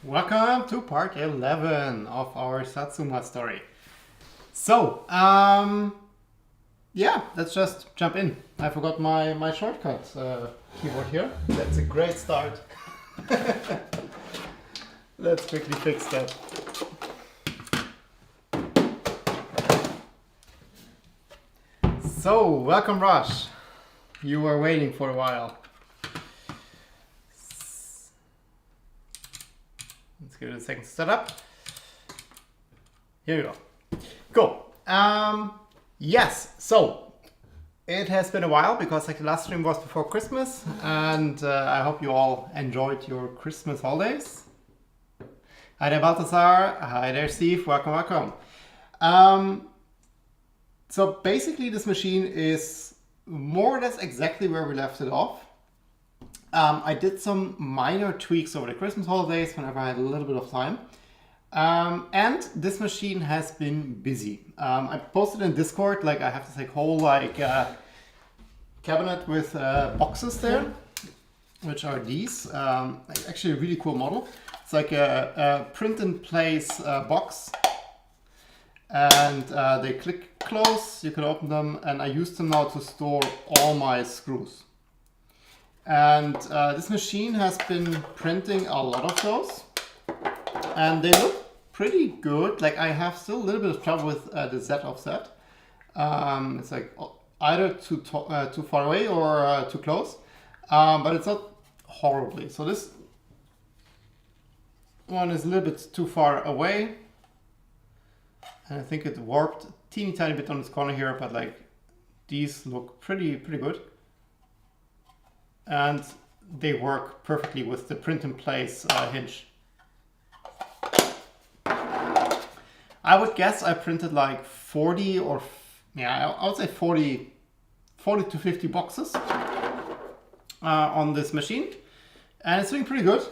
Welcome to part 11 of our Satsuma story. So, yeah, let's just jump in. I forgot my shortcut keyboard here. That's a great start. Let's quickly fix that. So, welcome Rush. You were waiting for a while. Let's give it a second to set up. Here you go. Cool. Yes, so it has been a while because the last stream was before Christmas, and I hope you all enjoyed your Christmas holidays. Hi there, Balthasar. Hi there, Steve. Welcome. So basically, this machine is more or less exactly where we left it off. I did some minor tweaks over the Christmas holidays whenever I had a little bit of time. And this machine has been busy. I posted in Discord, I have this whole cabinet with boxes there, which are these. Actually a really cool model. It's like a print in place box, and they click close, you can open them, and I use them now to store all my screws. And this machine has been printing a lot of those, and they look pretty good. I have still a little bit of trouble with the Z offset. It's either too far away or too close, but it's not horribly. So this one is a little bit too far away, and I think it warped a teeny tiny bit on this corner here, but these look pretty good. And they work perfectly with the print in place hinge. I would guess I printed 40 or, I would say 40 to 50 boxes on this machine. And it's doing pretty good.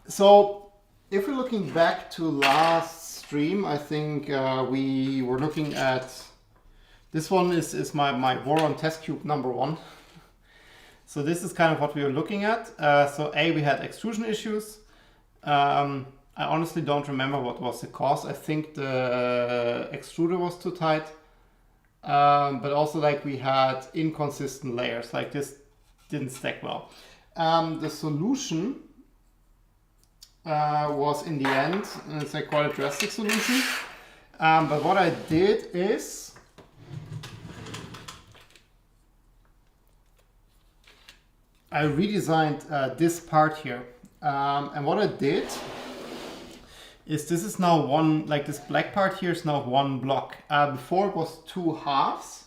So if we're looking back to last stream, I think we were looking at, this one is my War on Test Cube #1. So this is kind of what we were looking at. So we had extrusion issues. I honestly don't remember what was the cause. I think the extruder was too tight. But also we had inconsistent layers. This didn't stack well. The solution was in the end, it's quite a drastic solution. But what I did is, I redesigned this part here, and what I did is this is now one, this black part here is now one block. Before it was two halves.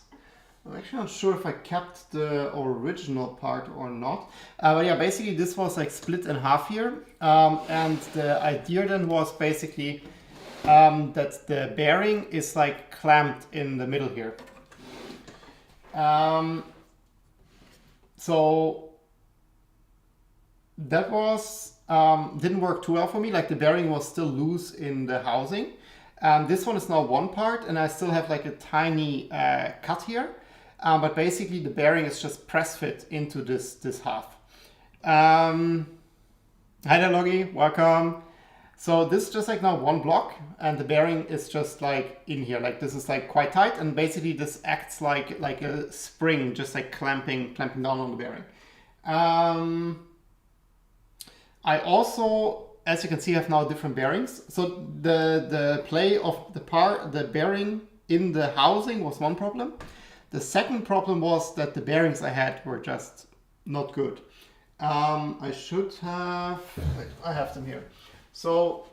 I'm actually not sure if I kept the original part or not. But yeah, basically this was split in half here, and the idea then was basically that the bearing is clamped in the middle here. So that was didn't work too well for me. The bearing was still loose in the housing. This one is now one part, and I still have a tiny cut here. But basically the bearing is just press fit into this half. Hi there, Logi, welcome. So this is just now one block, and the bearing is just in here. This is quite tight, and basically this acts like a spring, just clamping down on the bearing. I also, as you can see, have now different bearings. So the play of the bearing in the housing was one problem. The second problem was that the bearings I had were just not good. I should have, wait, I have them here. So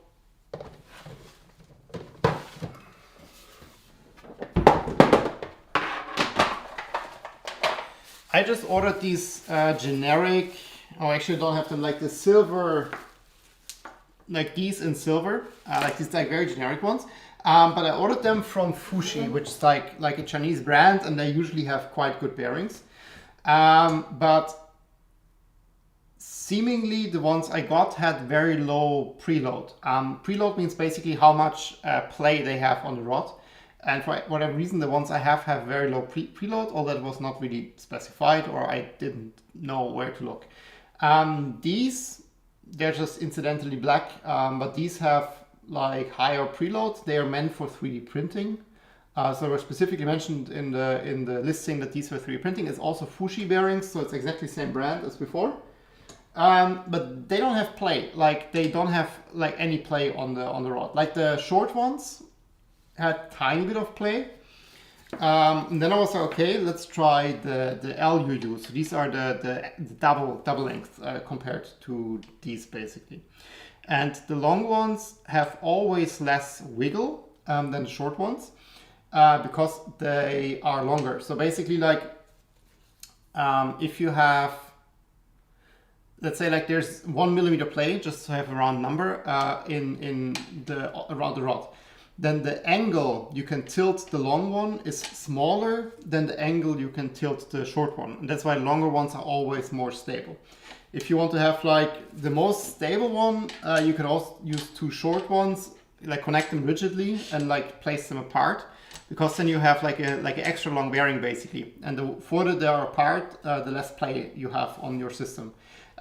I just ordered these generic, oh, actually I don't have them, the silver, these in silver, these very generic ones. But I ordered them from Fushi, which is like a Chinese brand, and they usually have quite good bearings. But seemingly the ones I got had very low preload. Preload means basically how much play they have on the rod. And for whatever reason, the ones I have very low preload, although that was not really specified, or I didn't know where to look. These they're just incidentally black, but these have like higher preload. They are meant for 3D printing. So they were specifically mentioned in the listing that these were 3D printing. It's also Fuji bearings, so it's exactly the same brand as before. But they don't have play. Like they don't have like any play on the rod. Like the short ones had tiny bit of play. And then I was like, okay, let's try the LUU. So these are the double length compared to these basically. And the long ones have always less wiggle than the short ones because they are longer. So basically like if you have, let's say like there's 1 millimeter play, just to have a round number around the rod. Then the angle you can tilt the long one is smaller than the angle you can tilt the short one. And that's why longer ones are always more stable. If you want to have like the most stable one, you can also use 2 short ones, like connect them rigidly and like place them apart, because then you have like an extra long bearing basically. And the further they are apart, the less play you have on your system.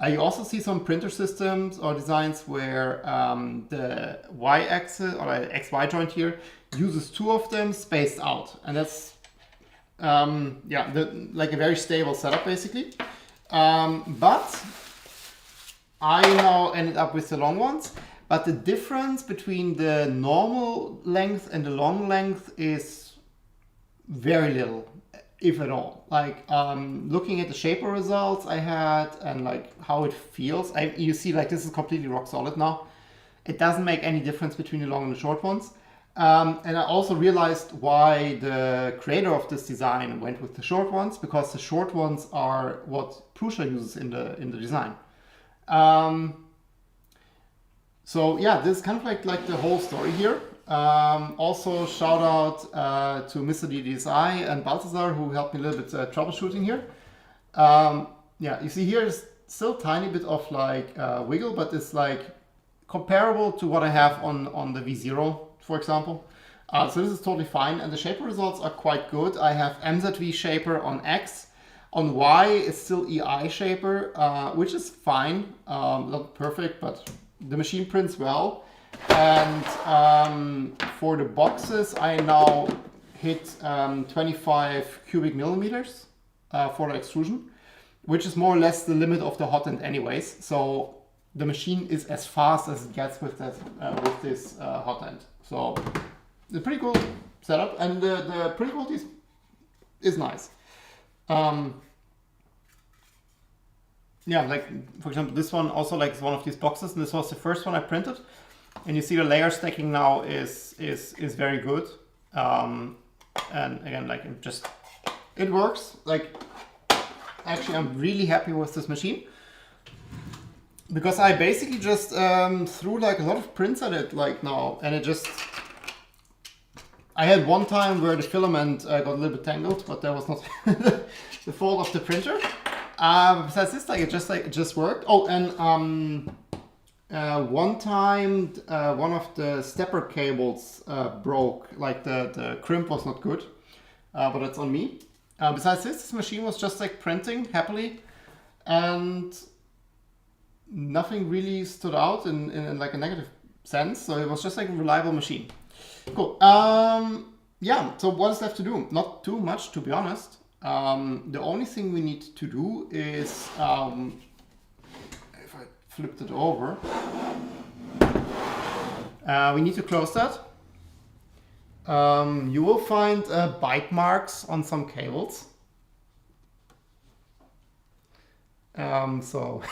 You also see some printer systems or designs where the Y-axis or XY joint here uses 2 of them spaced out, and that's like a very stable setup basically. But I now ended up with the long ones. But the difference between the normal length and the long length is very little, if at all. Like looking at the shaper results I had and like how it feels, you see like this is completely rock solid now. It doesn't make any difference between the long and the short ones. And I also realized why the creator of this design went with the short ones, because the short ones are what Prusa uses in the design. So yeah, this is kind of like the whole story here. Also shout out to Mr. DDSI and Balthazar, who helped me a little bit troubleshooting here. Yeah, you see here is still a tiny bit of like wiggle, but it's like comparable to what I have on the V0, for example. So this is totally fine, and the shaper results are quite good. I have MZV shaper on X. On Y it's still EI shaper, which is fine, not perfect, but the machine prints well. And for the boxes, I now hit 25 cubic millimeters for the extrusion, which is more or less the limit of the hot end anyways. So the machine is as fast as it gets with that with this hot end. So it's a pretty cool setup, and the print quality is nice. Yeah, like for example, this one also like is one of these boxes, and this was the first one I printed. And you see the layer stacking now is very good. And again, like it works. Like actually, I'm really happy with this machine, because I basically just threw like a lot of prints at it like now, and it just. I had one time where the filament got a little bit tangled, but that was not the fault of the printer. Besides this, like it just worked. Oh, and one time one of the stepper cables broke. Like the crimp was not good, but that's on me. Besides this machine was just like printing happily, and nothing really stood out in like a negative sense. So it was just like a reliable machine. Cool. Yeah, so what is left to do? Not too much, to be honest. The only thing we need to do is, if I flipped it over, we need to close that. You will find bite marks on some cables. So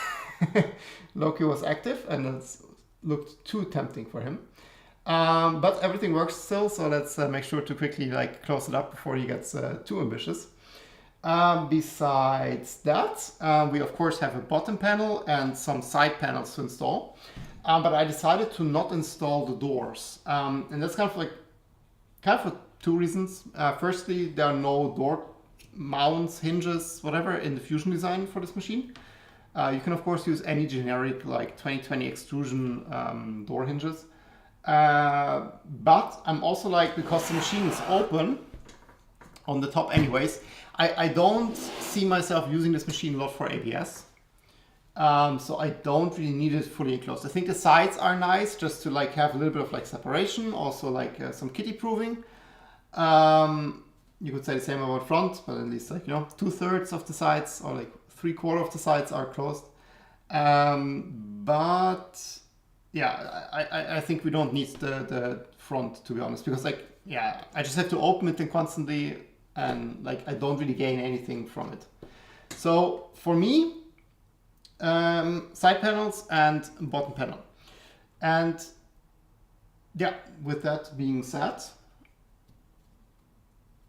Loki was active, and it looked too tempting for him. But everything works still, so let's make sure to quickly like close it up before he gets too ambitious. Besides that, we of course have a bottom panel and some side panels to install, but I decided to not install the doors, and that's kind of for 2 reasons. Firstly, there are no door mounts, hinges, whatever in the Fusion design for this machine. You can of course use any generic like 2020 extrusion door hinges. But I'm also like, because the machine is open on the top anyways, I don't see myself using this machine a lot for ABS. So I don't really need it fully enclosed. I think the sides are nice just to like have a little bit of like separation, also like some kitty proofing. You could say the same about front, but at least like, you know, 2/3 of the sides or like 3/4 of the sides are closed. But yeah, I think we don't need the front, to be honest, because like, yeah, I just have to open it then constantly and like I don't really gain anything from it. So for me, side panels and bottom panel. And yeah, with that being said,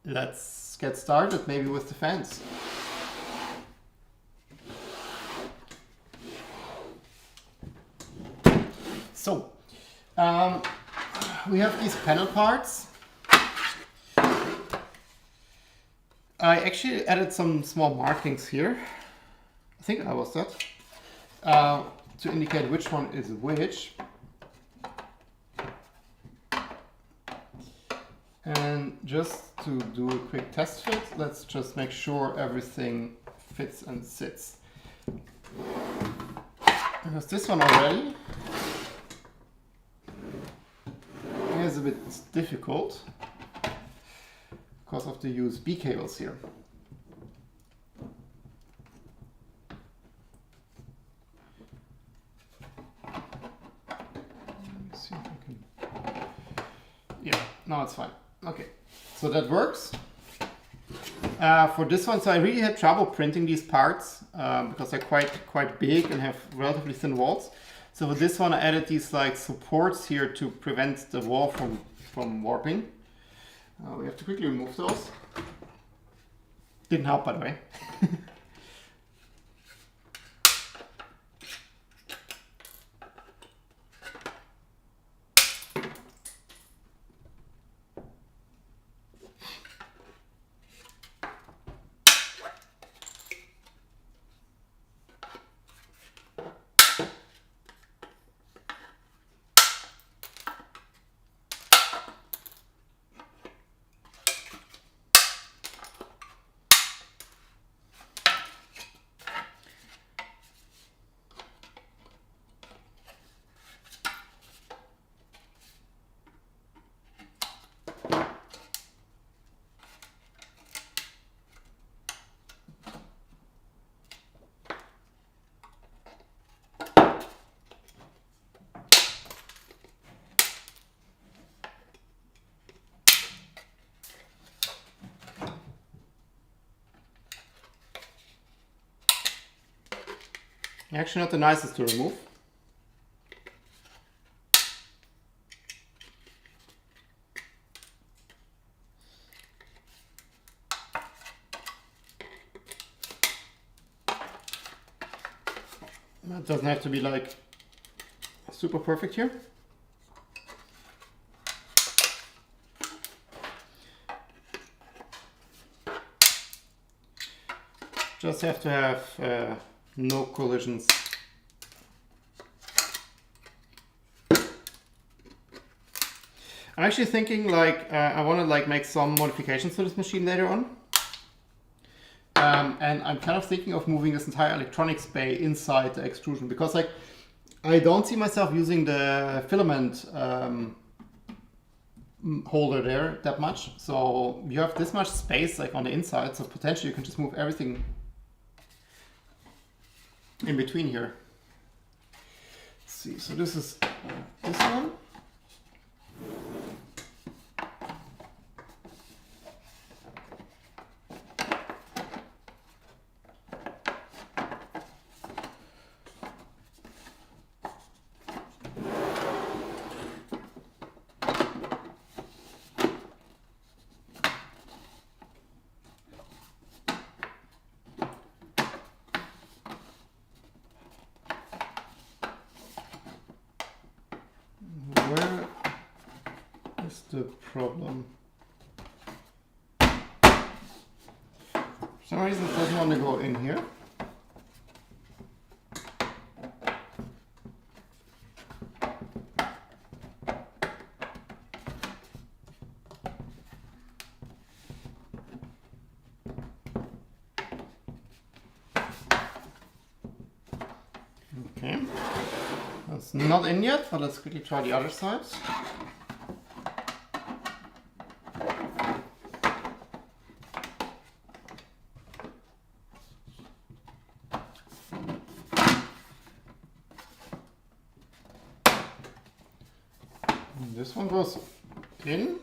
let's get started maybe with the fans. So we have these panel parts. I actually added some small markings here. I think I was that. To indicate which one is which. And just to do a quick test fit, let's just make sure everything fits and sits. Because this one already is a bit difficult because of the USB cables here. Let me see if I can. Yeah, now it's fine. Okay, so that works. For this one, so I really had trouble printing these parts because they're quite big and have relatively thin walls. So for this one, I added these like supports here to prevent the wall from warping. We have to quickly remove those. Didn't help, by the way. Actually not the nicest to remove. It doesn't have to be like super perfect here. Just have to have no collisions. I'm actually thinking like I want to like make some modifications to this machine later on. And I'm kind of thinking of moving this entire electronics bay inside the extrusion because like I don't see myself using the filament holder there that much. So you have this much space like on the inside, so potentially you can just move everything in between here. Let's see, so this is this one. Where is the problem? For some reason it doesn't want to go in here. It's not in yet, but let's quickly try the other side. And this one goes in.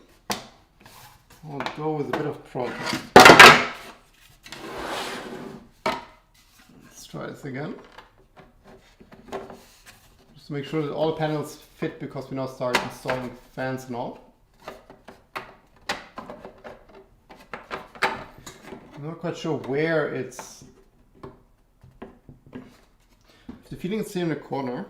I'll go with a bit of protest. Let's try this again. Just to make sure that all the panels fit, because we now start installing fans and all. I'm not quite sure where it's... The feeling it's here in the corner.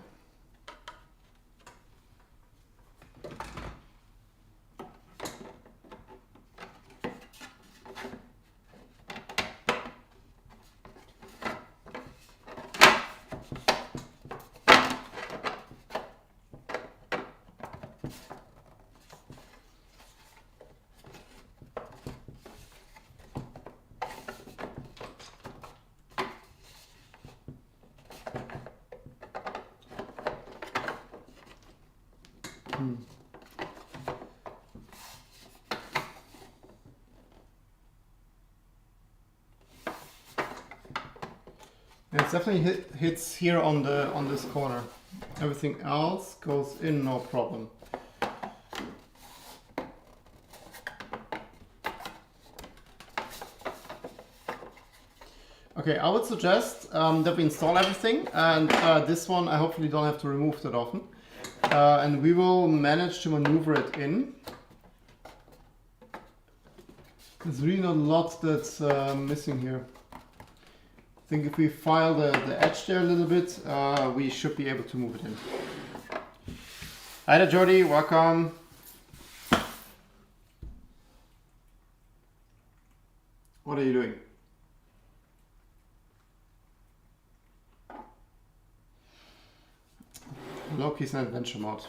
And it's definitely hits here on this corner. Everything else goes in, no problem. Okay, I would suggest that we install everything, and this one I hopefully don't have to remove that often. And we will manage to maneuver it in. There's really not a lot that's missing here. I think if we file the edge there a little bit, we should be able to move it in. Hi there, Jordy, welcome. What are you doing? Loki's in adventure mode.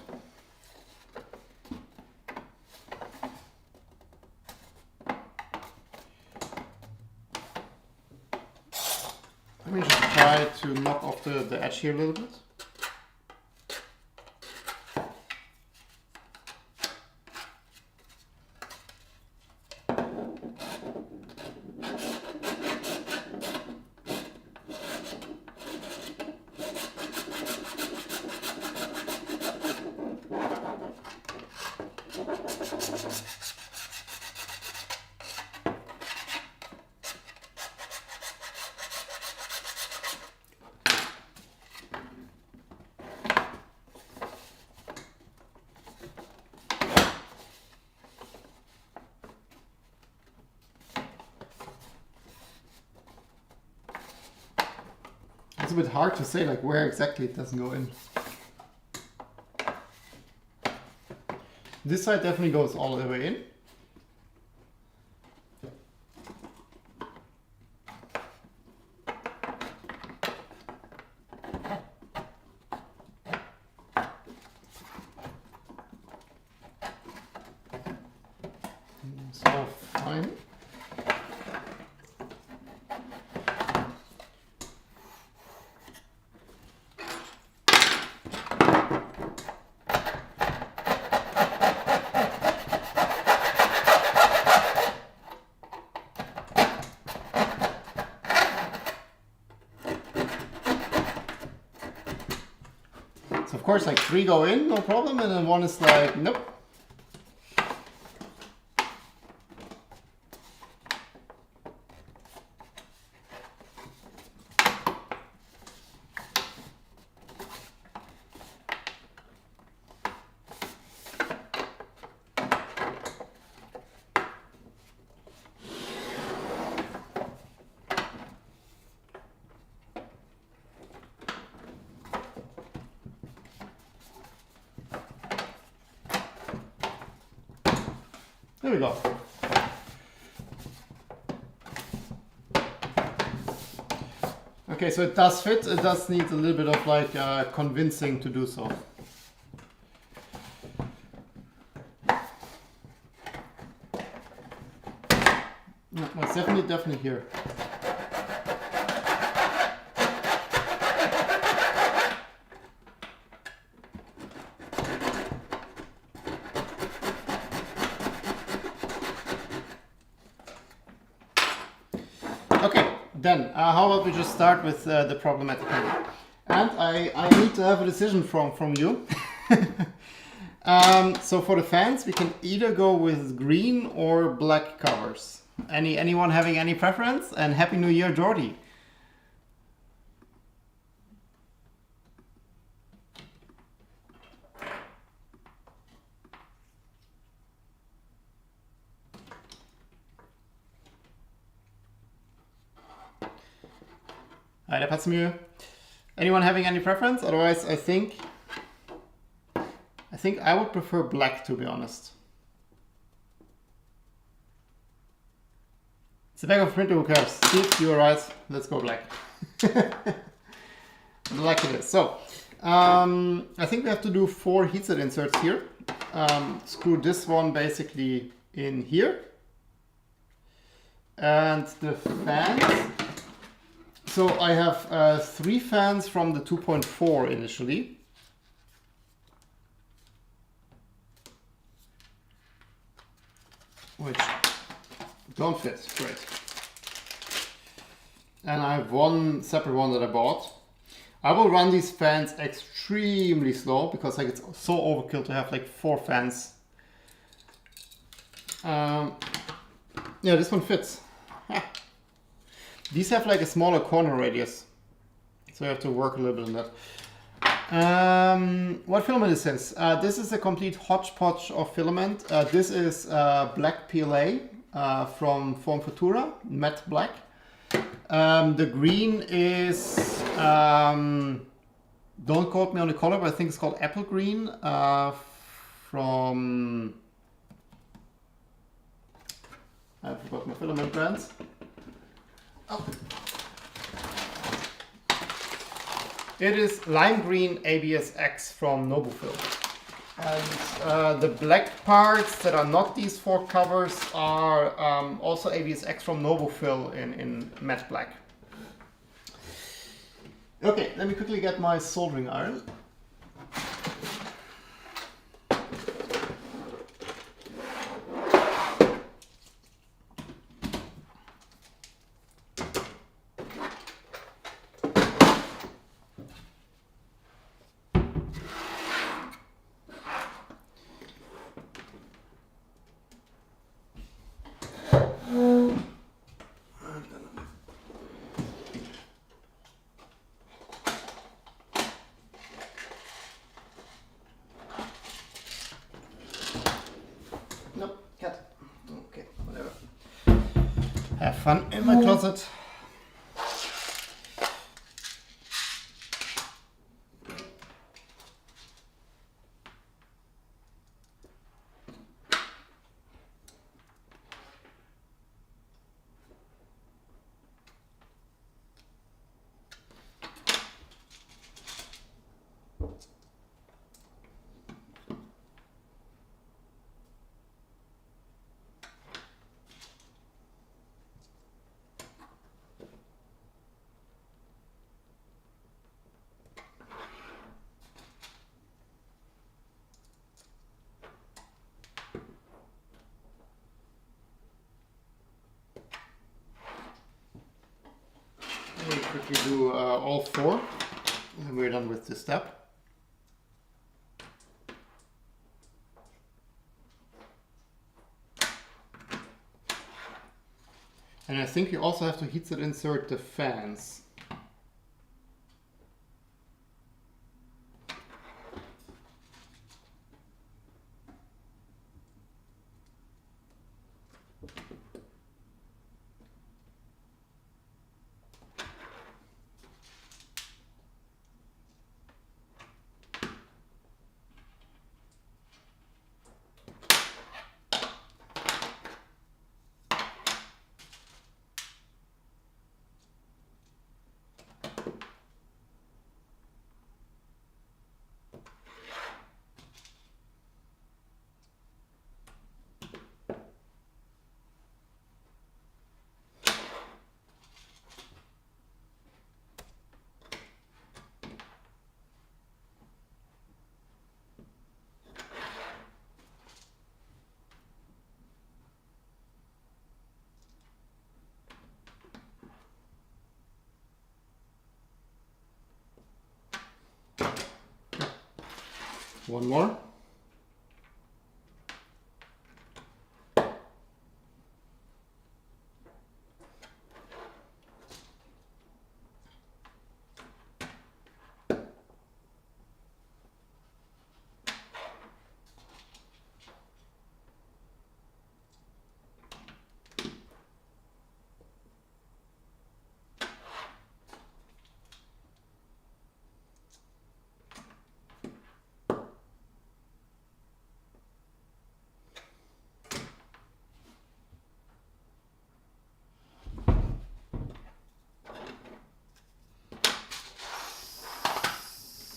Let me just try to knock off the edge here a little bit. It's a bit hard to say like where exactly it doesn't go in. This side definitely goes all the way in. It's all fine. So of course like 3 go in, no problem, and then 1 is like, nope. There we go. Okay, so it does fit. It does need a little bit of like convincing to do so. No, it's definitely here. Then, how about we just start with the problematic one? And I need to have a decision from you. So for the fans, we can either go with green or black covers. Anyone having any preference? And Happy New Year, Jordi. Hi there, Satsuma. Anyone having any preference? Otherwise, I think I would prefer black, to be honest. It's a bag of printer, who cares? Steve, you are right. Let's go black. Black it is. So, I think we have to do 4 heatset inserts here. Screw this one basically in here. And the fans. So I have 3 fans from the 2.4 initially. Which don't fit, great. And I have one separate one that I bought. I will run these fans extremely slow because like it's so overkill to have like 4 fans. Yeah, this one fits. Ah. These have like a smaller corner radius, so you have to work a little bit on that. What filament is this? This is a complete hodgepodge of filament. This is black PLA from Form Futura, matte black. The green is, don't quote me on the color, but I think it's called apple green from, I forgot my filament brands. Oh. It is lime green ABS-X from Nobufil. And the black parts that are not these 4 covers are also ABS-X from Nobufil in matte black. Okay, let me quickly get my soldering iron. Have fun in my closet. We quickly do all 4, and we're done with this step. And I think you also have to heatset insert the fans. One more.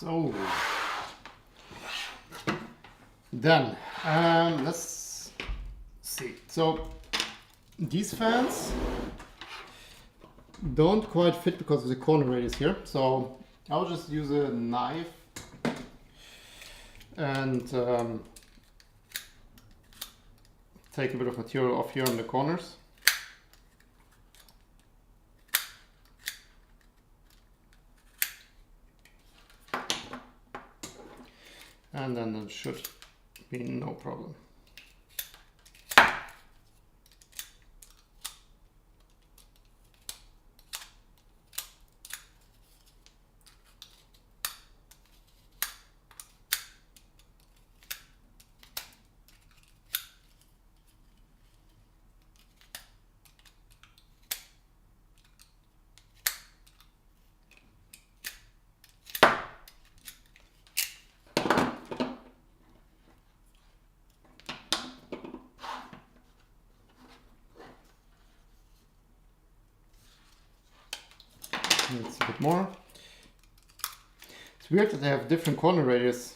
So then let's see. So these fans don't quite fit because of the corner radius here. So I'll just use a knife and take a bit of material off here on the corners. And then it should be no problem. It's a bit more. It's weird that they have different corner radius.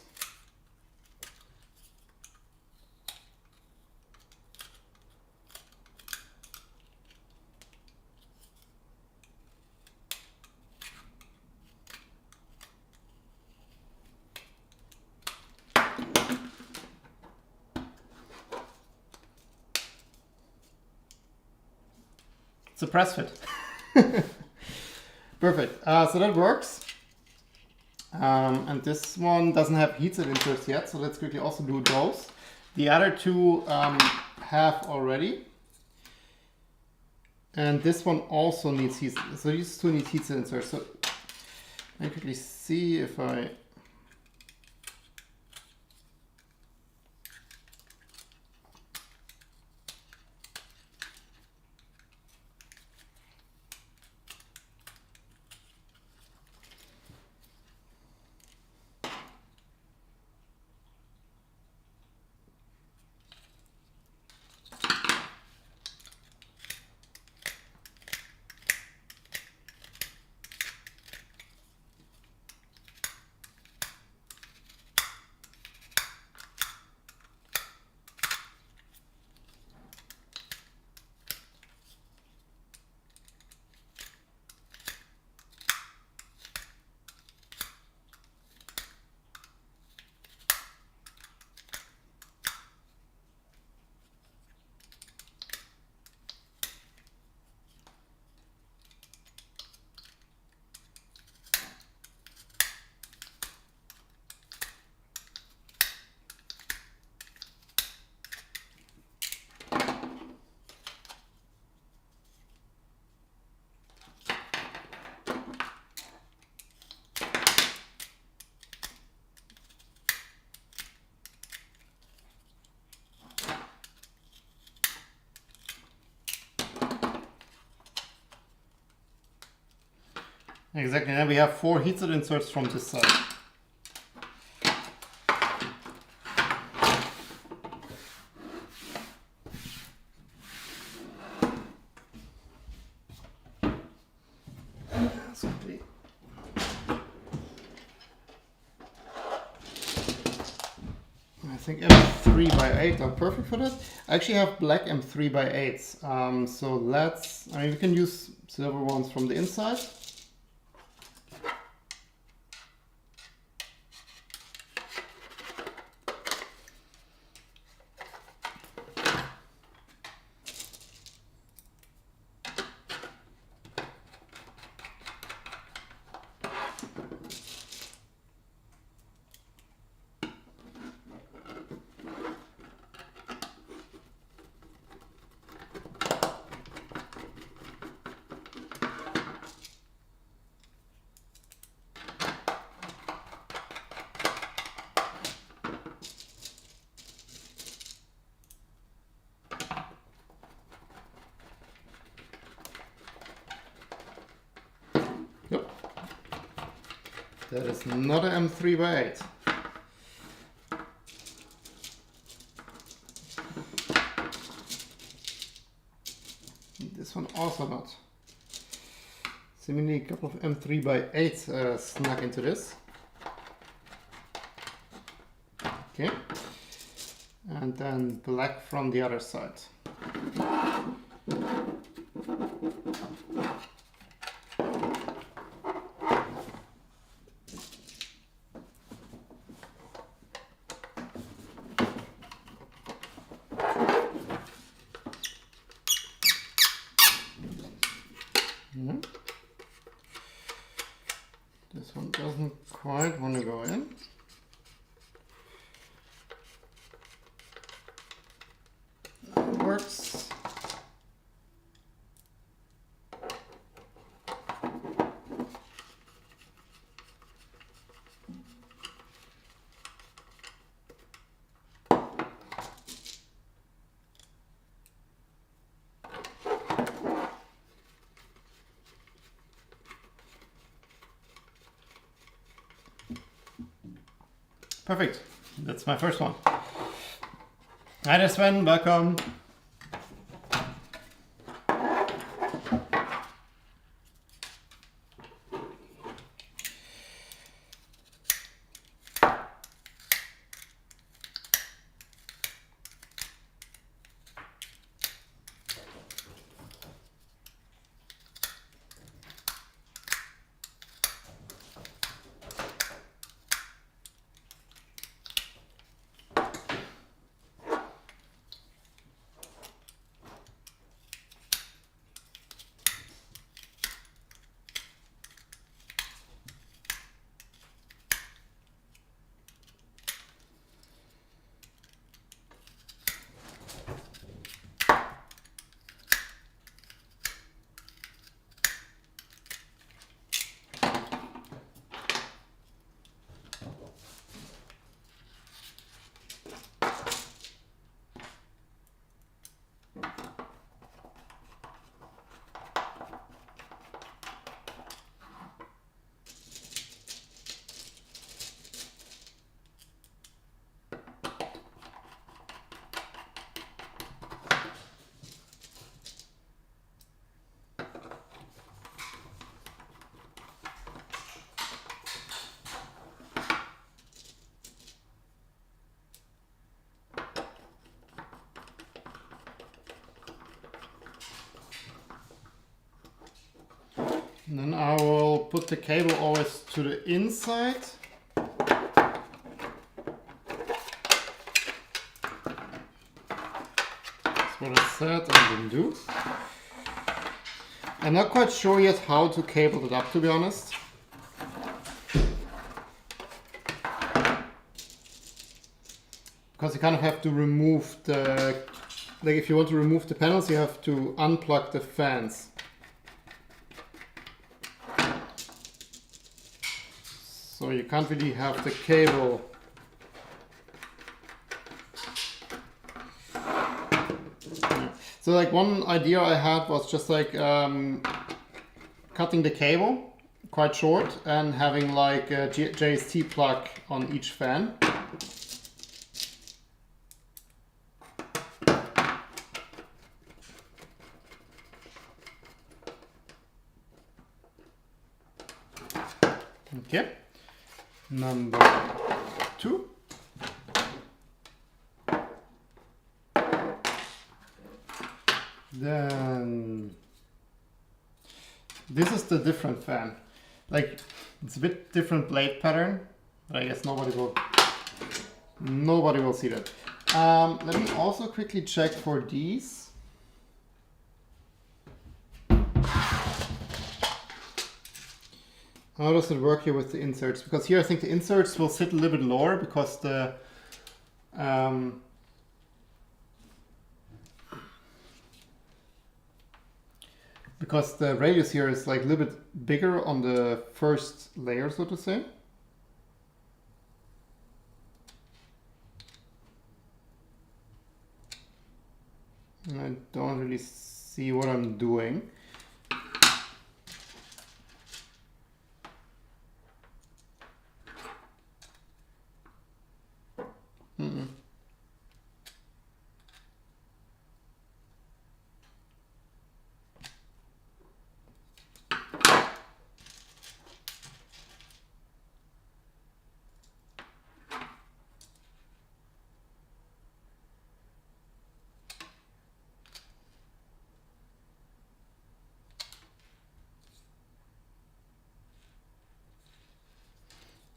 It's a press fit. Perfect. So that works. And this one doesn't have heated inserts yet, so let's quickly also do those. The other two have already. And this one also needs heat. So these two need heated inserts. So let me quickly see if I... Exactly, and then we have 4 heated inserts from this side. That's complete. I think M3 by 8 are perfect for that. I actually have black M3 by 8s, so let's, I mean, we can use silver ones from the inside. That is not an M3 by 8. This one also not. Seemingly a couple of M3 by 8 snuck into this. Okay. And then black from the other side. This one doesn't quite want to go in. That works. Perfect. That's my first one. Hi Sven, welcome. And then I will put the cable always to the inside. That's what I said and didn't do. I'm not quite sure yet how to cable it up, to be honest. Because you kind of have to remove the, like if you want to remove the panels, you have to unplug the fans. So you can't really have the cable. Yeah. So like one idea I had was just like cutting the cable quite short and having like a JST plug on each fan. Okay. Number 2. Then this is the different fan. Like it's a bit different blade pattern, but I guess nobody will see that. Let me also quickly check for these. How does it work here with the inserts? Because here I think the inserts will sit a little bit lower because the radius here is like a little bit bigger on the first layer, so to say. And I don't really see what I'm doing.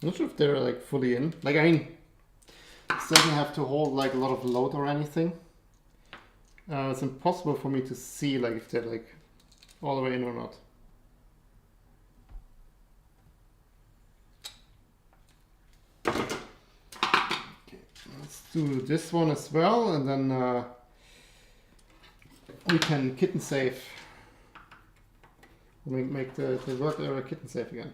I'm not sure if they're like fully in. Like, I mean, this doesn't have to hold like a lot of load or anything. It's impossible for me to see like if they're like all the way in or not. Okay, let's do this one as well, and then we can kitten safe. Make the work area kitten safe again.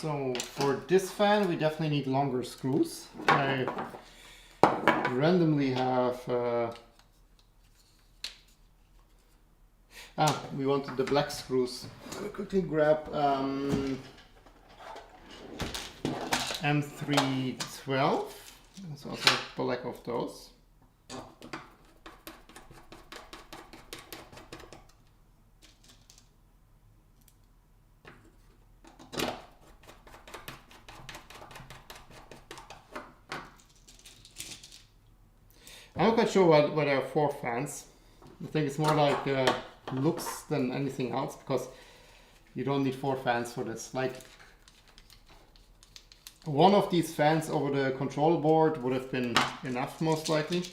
So for this fan, we definitely need longer screws. I randomly have... we wanted the black screws. Let me quickly grab M312. There's also black of those. I'm not quite sure why there are 4 fans. I think it's more like looks than anything else, because you don't need 4 fans for this. Like, one of these fans over the control board would have been enough, most likely.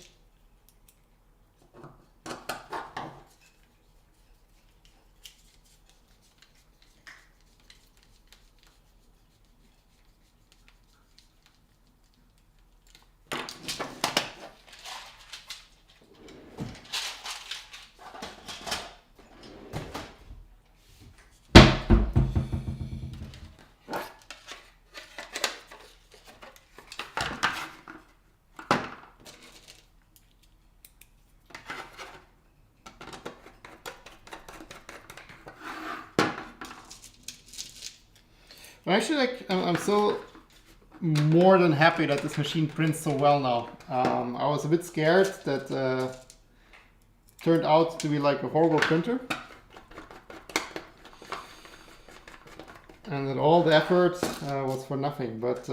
Actually, like, I'm so more than happy that this machine prints so well now. I was a bit scared that turned out to be like a horrible printer, and that all the effort was for nothing. But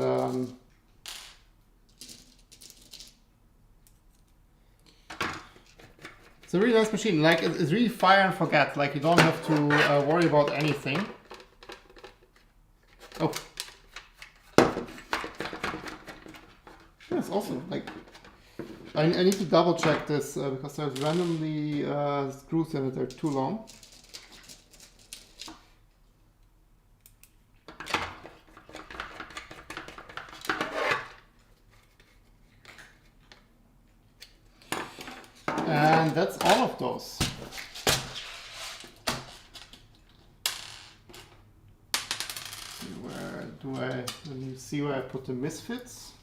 it's a really nice machine. Like, it's really fire and forget. Like, you don't have to worry about anything. Oh. That's awesome. Like, I need to double check this because there's randomly screws in it. They're too long. And that's all of those. Let me see where I put the misfits.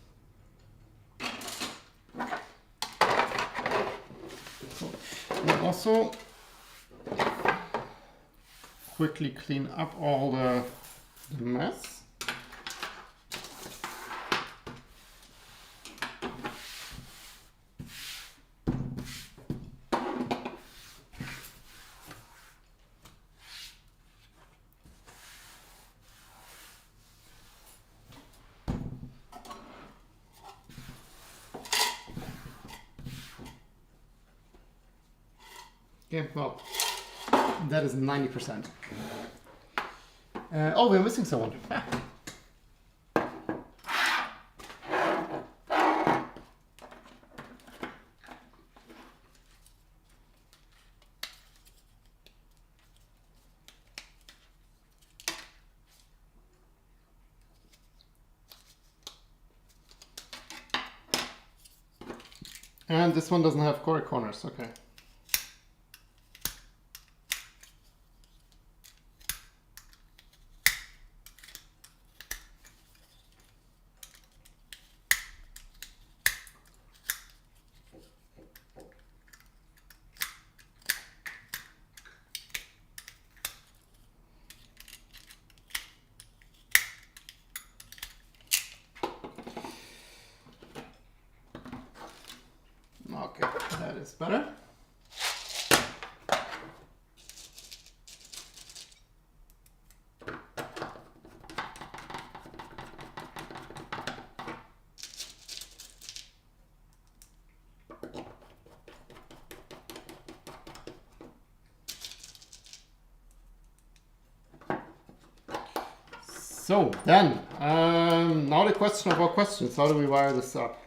And also quickly clean up all the mess. Okay, well, that is 90%. Oh, we're missing someone. And this one doesn't have corners, okay. Okay, that is better. So then, now the question of our questions, how do we wire this up?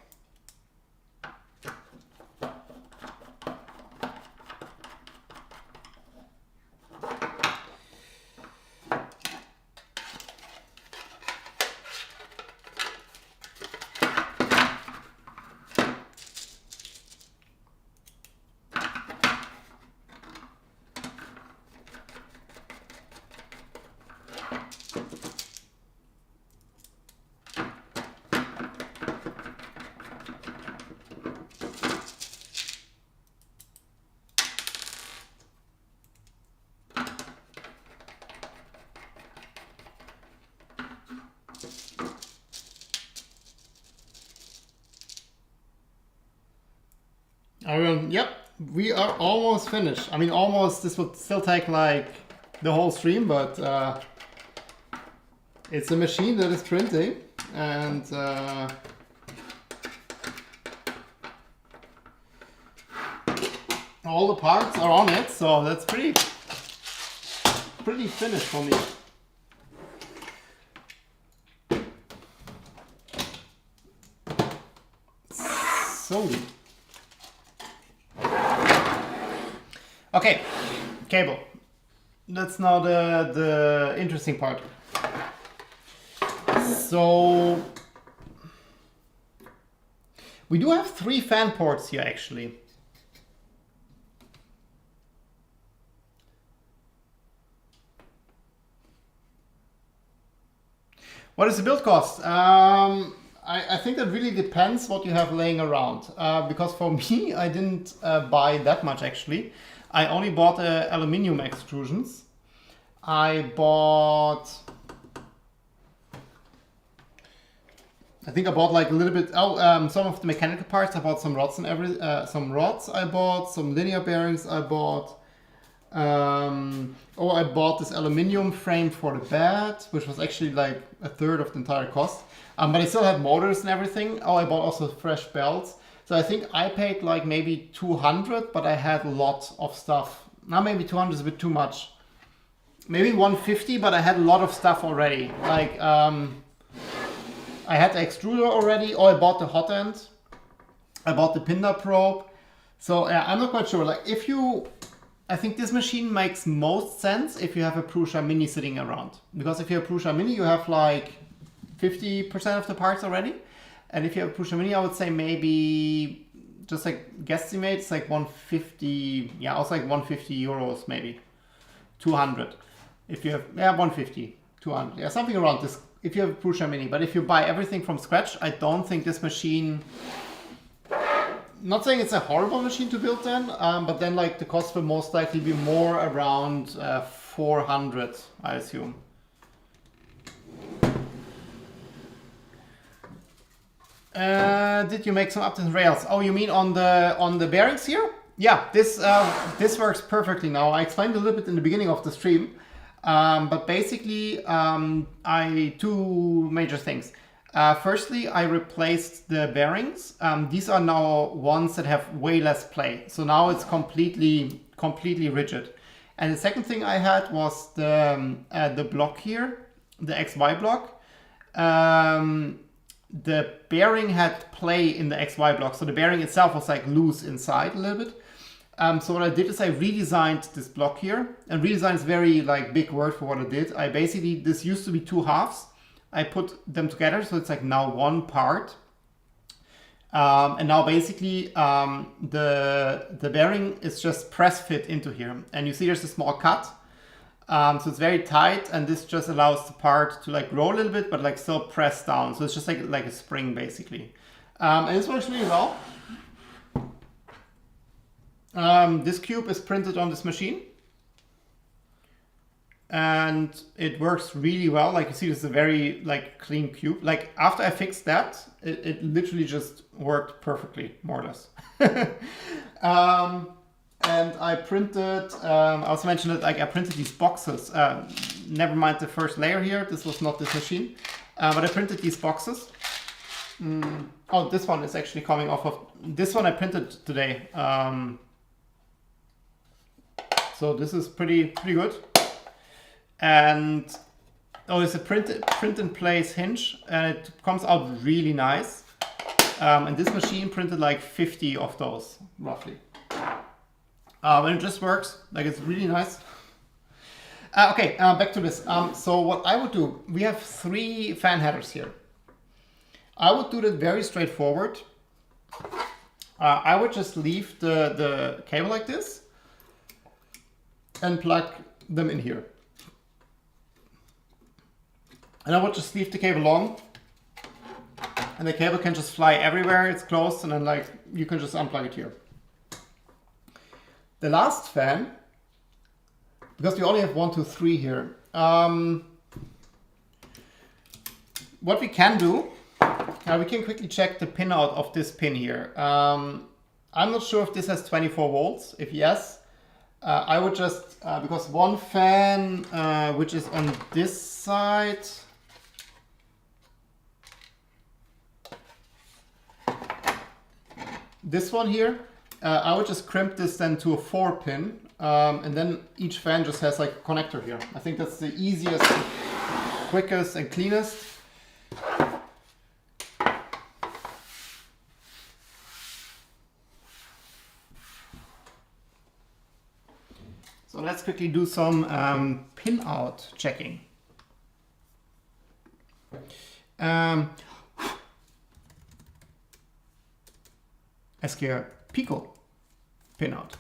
Yep, we are almost finished. I mean, almost. This would still take like the whole stream, but it's a machine that is printing, and all the parts are on it, so that's pretty finished for me. So. Okay, cable. That's now the interesting part. So we do have 3 fan ports here actually. What is the build cost? I think that really depends what you have laying around. Because for me, I didn't buy that much actually. I only bought aluminium extrusions. I bought like a little bit. Some of the mechanical parts. I bought some rods and some rods. I bought some linear bearings. I bought. I bought this aluminium frame for the bed, which was actually like a third of the entire cost. But I still had motors and everything. I bought also fresh belts. So I think I paid like maybe 200, but I had a lot of stuff. Now maybe 200 is a bit too much. Maybe 150, but I had a lot of stuff already. Like I had the extruder already. I bought the hot end. I bought the Pinder probe. So I'm not quite sure. Like I think this machine makes most sense if you have a Prusa Mini sitting around. Because if you have a Prusa Mini, you have like 50% of the parts already. And if you have a Prusa Mini, I would say maybe, just like guesstimate, it's like 150, yeah, also like 150 euros maybe, 200. If you have, 150, 200, yeah, something around this, if you have a Prusa Mini. But if you buy everything from scratch, I don't think this machine, not saying it's a horrible machine to build then, but then like the cost will most likely be more around 400, I assume. Did you make some updates on rails? Oh, you mean on the bearings here? Yeah, this works perfectly now. I explained a little bit in the beginning of the stream, but basically two major things. Firstly, I replaced the bearings. These are now ones that have way less play, so now it's completely rigid. And the second thing I had was the block here, the XY block. The bearing had play in the XY block, so the bearing itself was like loose inside a little bit. So what I did is I redesigned this block here, and redesign is very like big word for what I did. I basically, this used to be 2 halves. I put them together, so it's like now one part. And now basically the bearing is just press fit into here. And you see there's a small cut. So it's very tight, and this just allows the part to like roll a little bit, but like still press down. So it's just like a spring basically. And this works really well. This cube is printed on this machine. And it works really well. Like you see, this is a very like clean cube. Like after I fixed that, it literally just worked perfectly, more or less. And I printed, I also mentioned that like I printed these boxes. Never mind the first layer here. This was not this machine. But I printed these boxes. Oh, this one is actually coming off of, this one I printed today. So this is pretty good. And oh, it's a print in place hinge, and it comes out really nice. And this machine printed like 50 of those roughly. And it just works, like it's really nice. Okay, back to this. So what I would do, we have 3 fan headers here. I would do that very straightforward. I would just leave the cable like this and plug them in here. And I would just leave the cable long, and the cable can just fly everywhere. It's closed, and then like you can just unplug it here. The last fan, because we only have 1, 2, 3 here. What we can do, we can quickly check the pin out of this pin here. I'm not sure if this has 24 volts. If yes, I would just, because one fan, which is on this side, this one here, I would just crimp this then to a 4 pin, and then each fan just has like a connector here. I think that's the easiest, quickest and cleanest. So let's quickly do some pin out checking. SKR Pico pin out.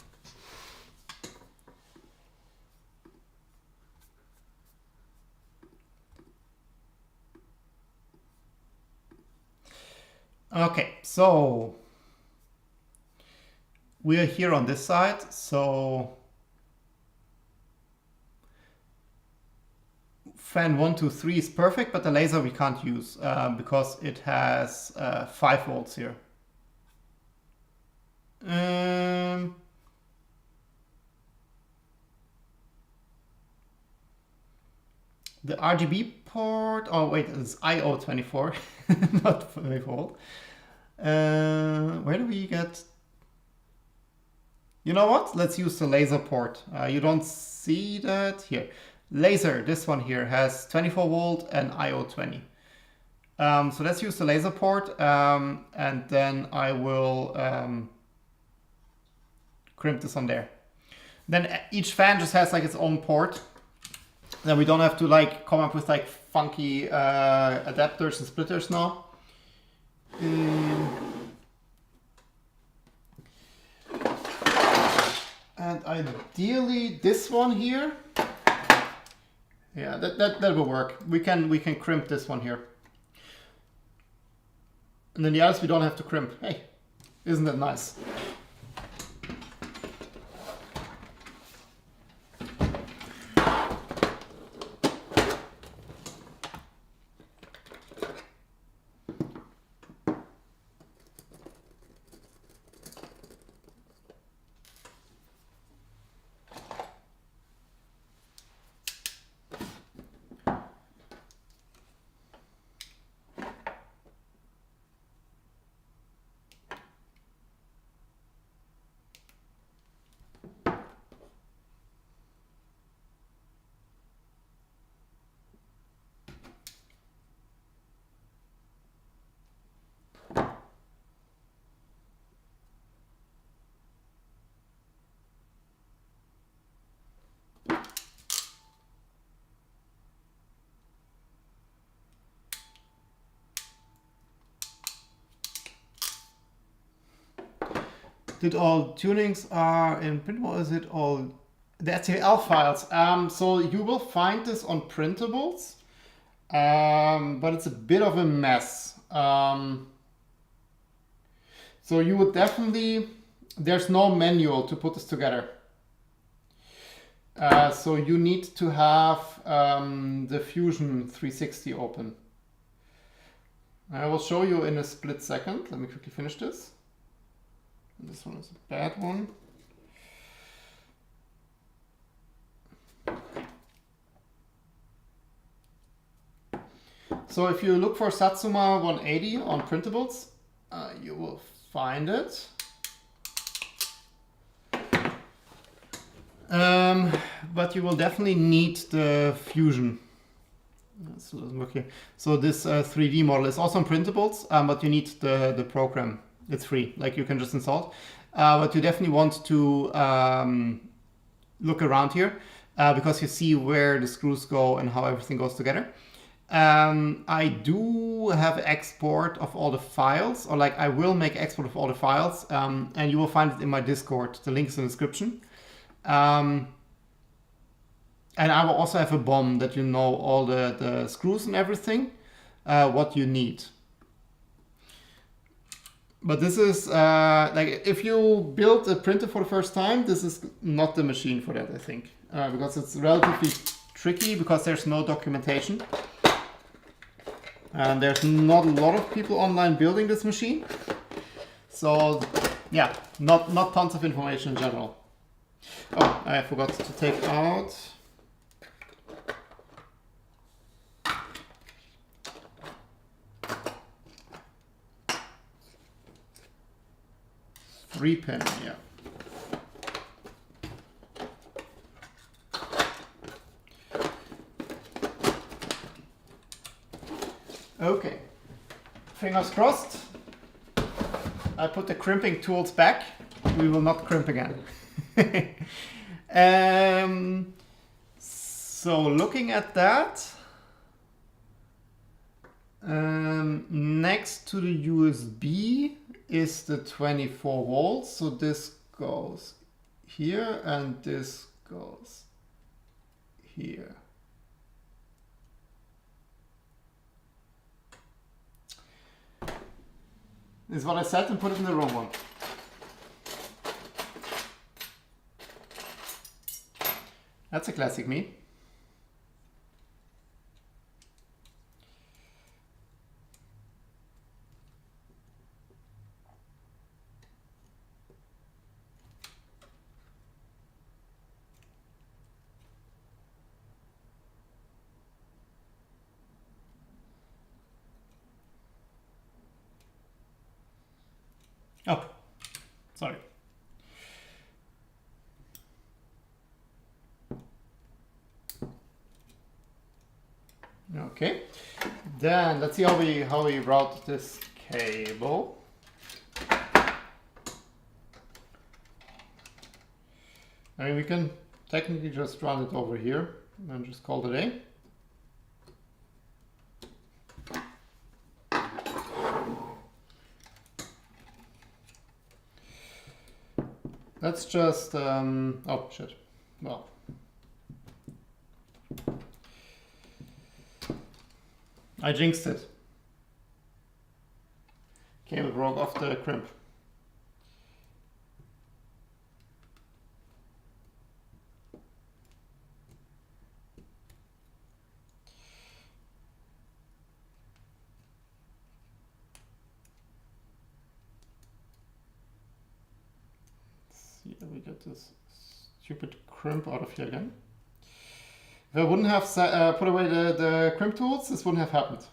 Okay, so we are here on this side. So fan 1, 2, 3 is perfect, but the laser we can't use because it has 5 volts here. The RGB port, oh wait, it's IO24, not 5 volt. Where do we get? You know what? Let's use the laser port. You don't see that here. Laser, this one here has 24 volt and IO20. So let's use the laser port, and then I will crimp this on there. Then each fan just has like its own port. Then we don't have to like come up with like funky adapters and splitters now. And ideally this one here. Yeah, that will work. We can crimp this one here. And then the others we don't have to crimp. Hey, isn't that nice? Did all tunings are in printable? Is it all the HTML files? So you will find this on printables, but it's a bit of a mess. So you would definitely, there's no manual to put this together. So you need to have the Fusion 360 open. I will show you in a split second. Let me quickly finish this. This one is a bad one. So if you look for Satsuma 180 on printables, you will find it. But you will definitely need the Fusion. So, doesn't work here. So this 3D model is also on printables, but you need the program. It's free, like you can just install it. But you definitely want to look around here because you see where the screws go and how everything goes together. I do have export of all the files, or like I will make export of all the files, and you will find it in my Discord. The link is in the description. And I will also have a BOM that you know all the screws and everything, what you need. But this is, like, if you build a printer for the first time, this is not the machine for that, I think. Because it's relatively tricky, because there's no documentation. And there's not a lot of people online building this machine. So, yeah, not tons of information in general. Oh, I forgot to take out... 3-pin, yeah. Okay, fingers crossed. I put the crimping tools back. We will not crimp again. So looking at that, next to the USB is the 24 volts. So this goes here and this goes here. This is what I said and put it in the wrong one. That's a classic me. Oh, sorry. Okay, then let's see how we route this cable. I mean, we can technically just run it over here and just call it a day. Let's just, oh shit, well. I jinxed it. Cable broke off the crimp. See if we get this stupid crimp out of here again. If I wouldn't have put away the crimp tools, this wouldn't have happened.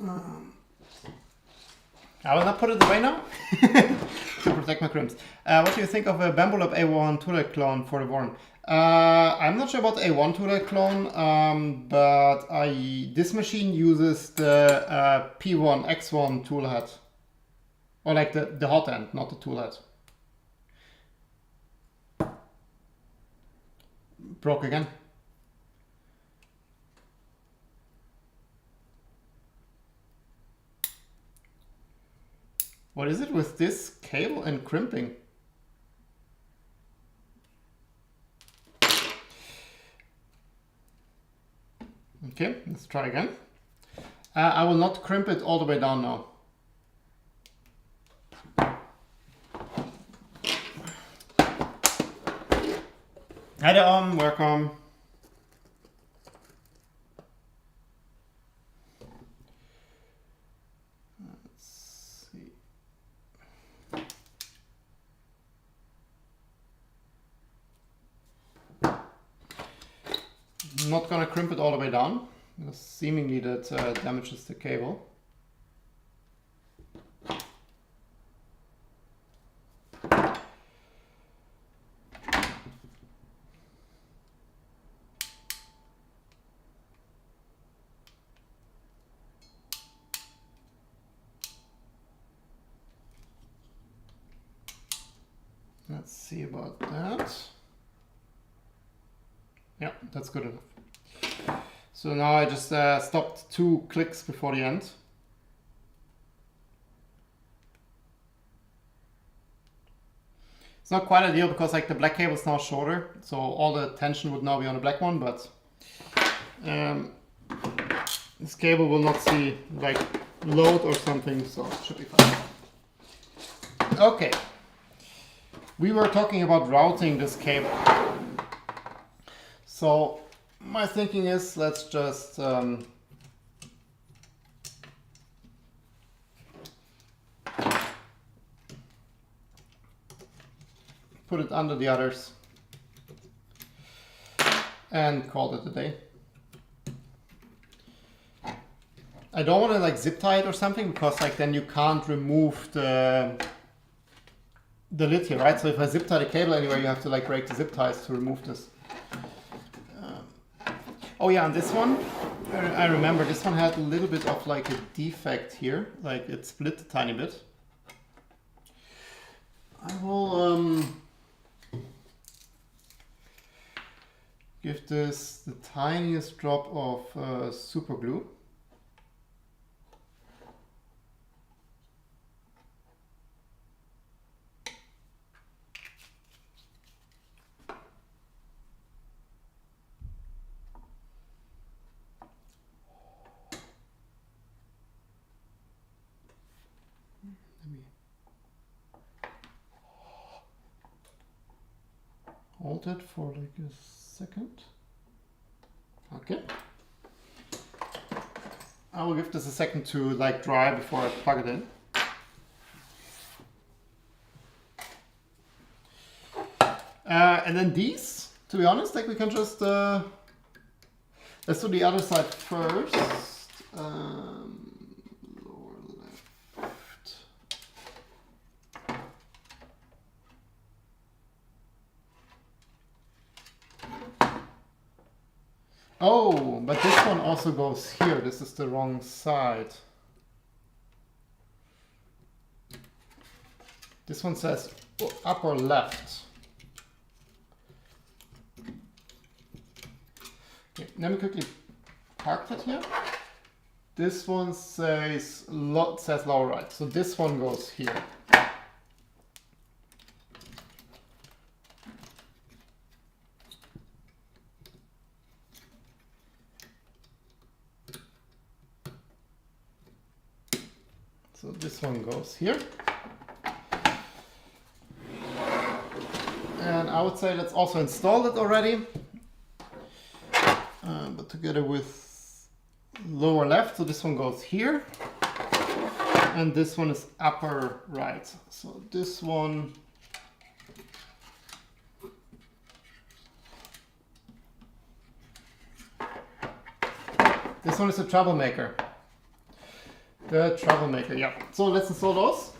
I will not put it away now to protect my crimps. What do you think of a Bambulab A1 Touareg clone for the Warren? I'm not sure about the A1 Touareg clone, but this machine uses the P1 X1 tool head. Or like the hot end, not the tool head. Broke again. What is it with this cable and crimping? Okay, let's try again. I will not crimp it all the way down now. Hi there, welcome. I'm not gonna crimp it all the way down, because seemingly that damages the cable. Let's see about that. Yeah, that's good enough. So now I just stopped 2 clicks before the end. It's not quite ideal because like the black cable is now shorter, so all the tension would now be on the black one, but this cable will not see like load or something, so it should be fine. Okay. We were talking about routing this cable. So my thinking is, let's just put it under the others and call it a day. I don't want to like zip tie it or something, because like then you can't remove the lid here, right? So if I zip tie the cable anywhere, you have to like break the zip ties to remove this. Oh yeah, and this one, I remember this one had a little bit of like a defect here, like it split a tiny bit. I will give this the tiniest drop of super glue. Hold it for like a second. Okay. I will give this a second to like dry before I plug it in. And then these, to be honest, like we can just let's do the other side first. Lower left. Oh, but this one also goes here. This is the wrong side. This one says upper left. Okay, let me quickly park that here. This one says lower right. So this one goes here. So this one goes here. And I would say let's also install it already. But together with lower left, so this one goes here. And this one is upper right. So this one is a troublemaker. The troublemaker, yeah. So let's install those.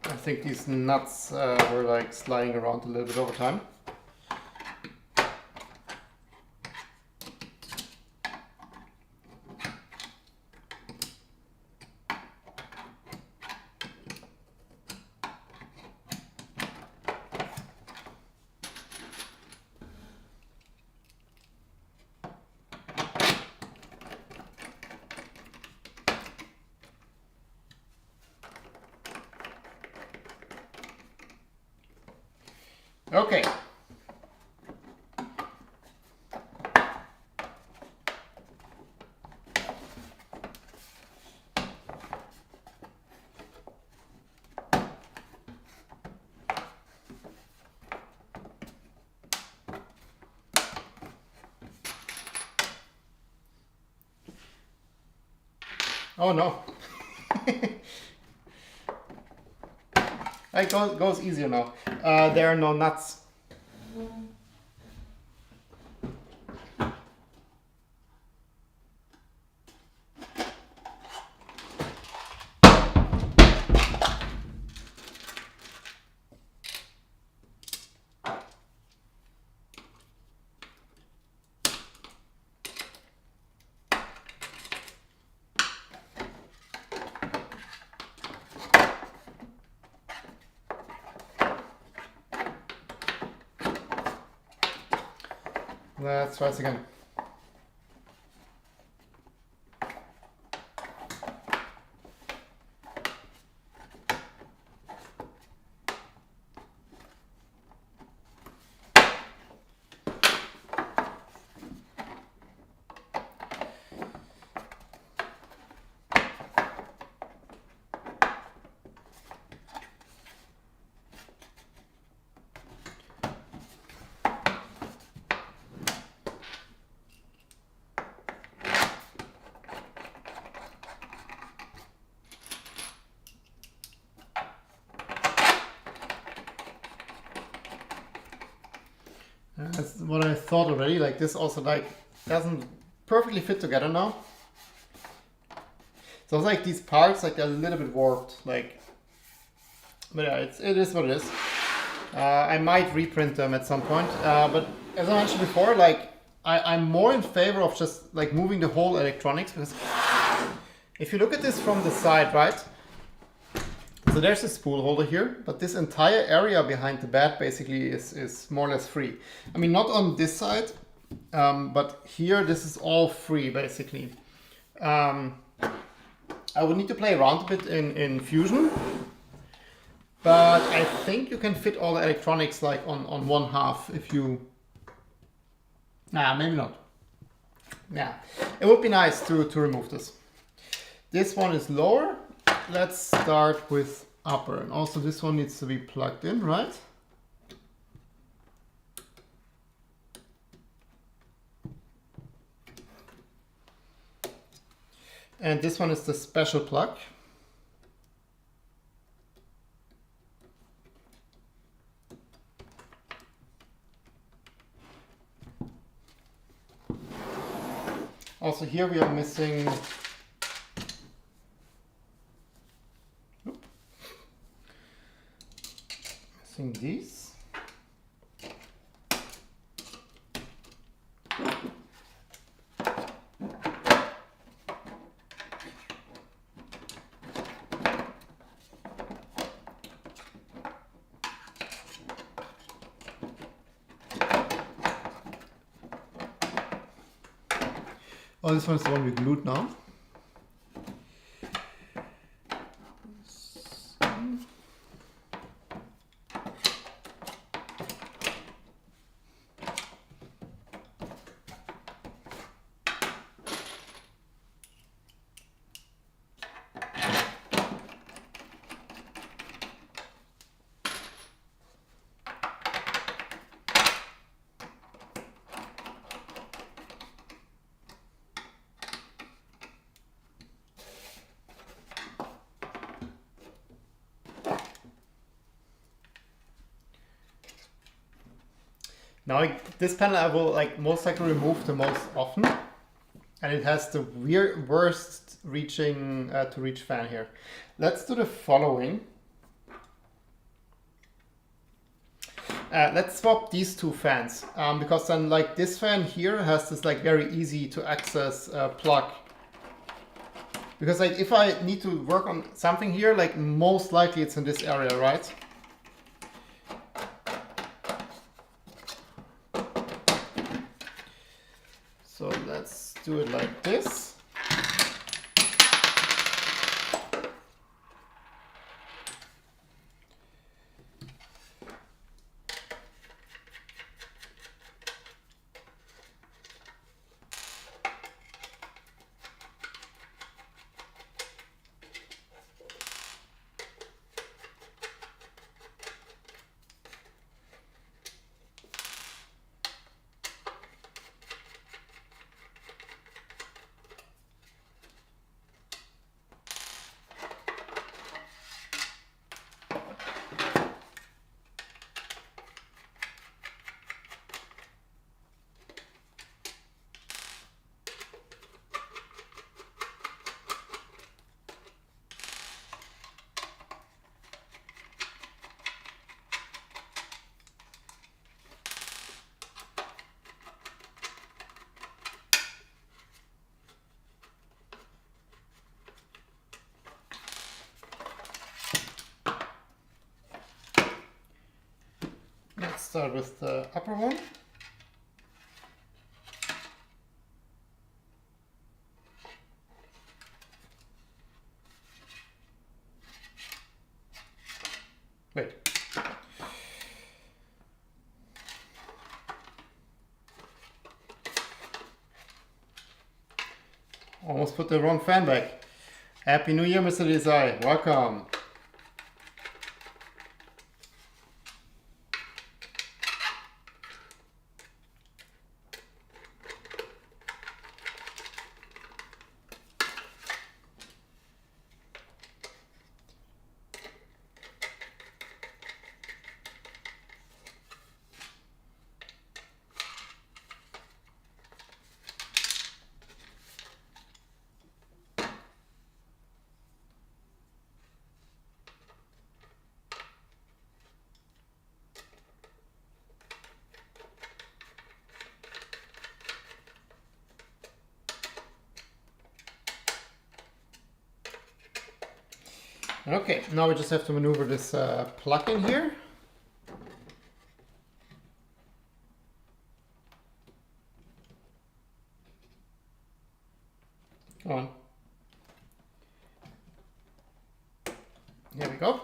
I think these nuts were like sliding around a little bit over time. Okay. Oh no. It goes easier now. There are no nuts. Let's try this again. That's what I thought already. Like this also like doesn't perfectly fit together now. So it's like these parts like a little bit warped. Like, but yeah, it is what it is. I might reprint them at some point. But as I mentioned before, like I'm more in favor of just like moving the whole electronics, because if you look at this from the side, right? So there's a spool holder here, but this entire area behind the bed basically is more or less free. I mean, not on this side, but here this is all free basically. I would need to play around a bit in Fusion, but I think you can fit all the electronics like on one half if you... Nah, maybe not. Yeah, it would be nice to remove this. This one is lower. Let's start with upper, and also this one needs to be plugged in, right? And this one is the special plug. Also here we are missing these. Oh, this one is the one we glued now. Now this panel I will like most likely remove the most often, and it has the worst reaching to reach fan here. Let's do the following. Let's swap these two fans because then like this fan here has this like very easy to access plug. Because like if I need to work on something here, like most likely it's in this area, right? So let's do it like this. Let's start with the upper one. Wait. Almost put the wrong fan back. Happy New Year, Mr. Desai. Welcome. Okay, now we just have to maneuver this plug in here. Come on. Here we go.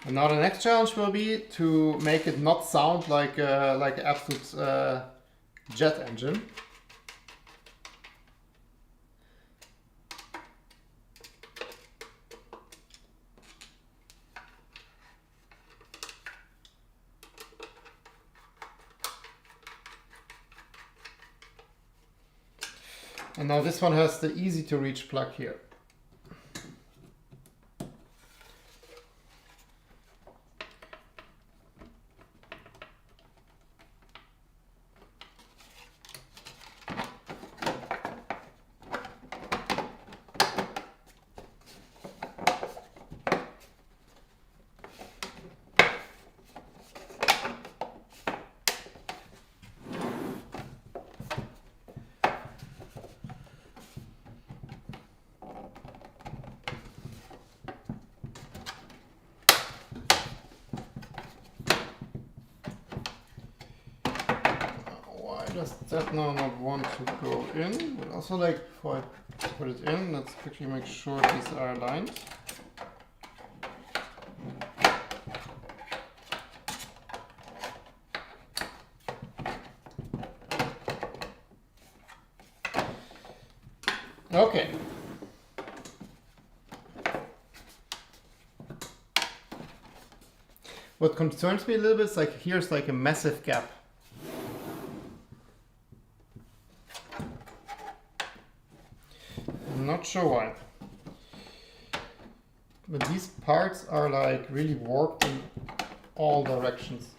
And now the next challenge will be to make it not sound like an absolute jet engine. And now this one has the easy to reach plug here. just that now not want to go in, but also like before I put it in, let's quickly make sure these are aligned. Okay. What concerns me a little bit is like here's like a massive gap. I'm not sure why. But these parts are like really warped in all directions.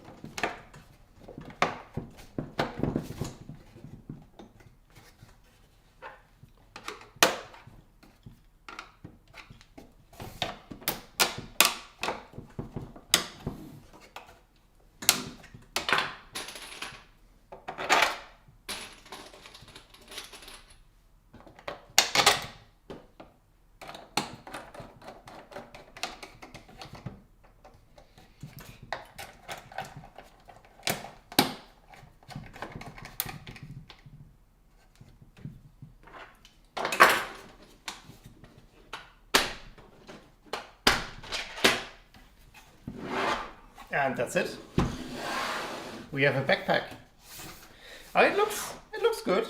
And that's it. We have a backpack. Oh, it looks good.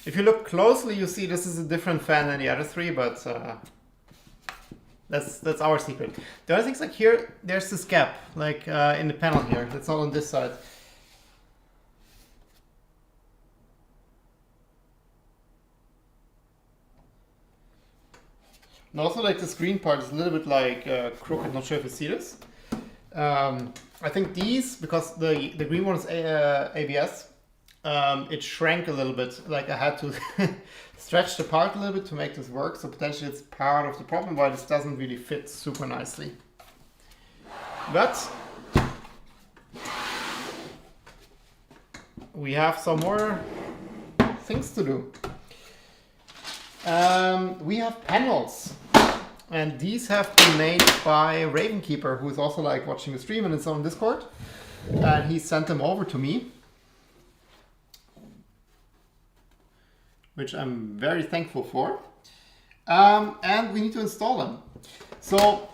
If you look closely, you see this is a different fan than the other three, but that's our secret. The other things like here, there's this gap, like in the panel here. That's not on this side. And also like this green part is a little bit like crooked, not sure if you see this. I think these, because the green one is ABS, it shrank a little bit. Like I had to stretch the part a little bit to make this work. So potentially it's part of the problem why this doesn't really fit super nicely. But we have some more things to do. We have panels, and these have been made by Ravenkeeper, who is also like watching the stream and it's on Discord, and he sent them over to me, which I'm very thankful for. And we need to install them. So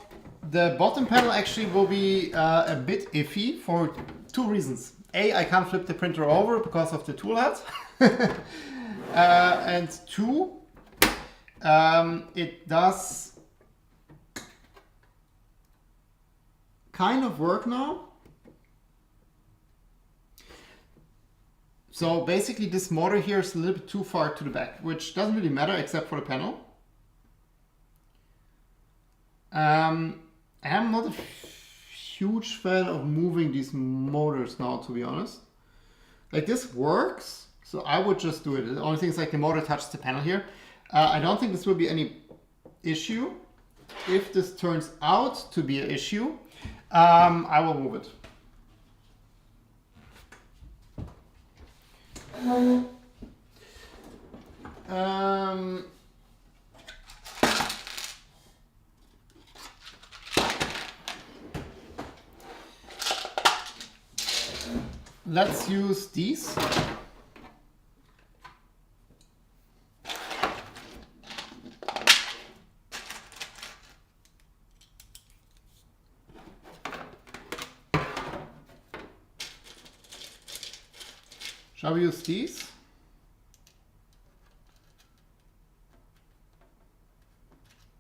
the bottom panel actually will be a bit iffy for two reasons. A, I can't flip the printer over because of the tool head. And two, it does kind of work now. So basically this motor here is a little bit too far to the back, which doesn't really matter except for the panel. I'm not a huge fan of moving these motors now, to be honest. Like this works, so I would just do it. The only thing is like the motor touches the panel here. I don't think this will be any issue. If this turns out to be an issue, I will move it. Let's use these. Shall we use these?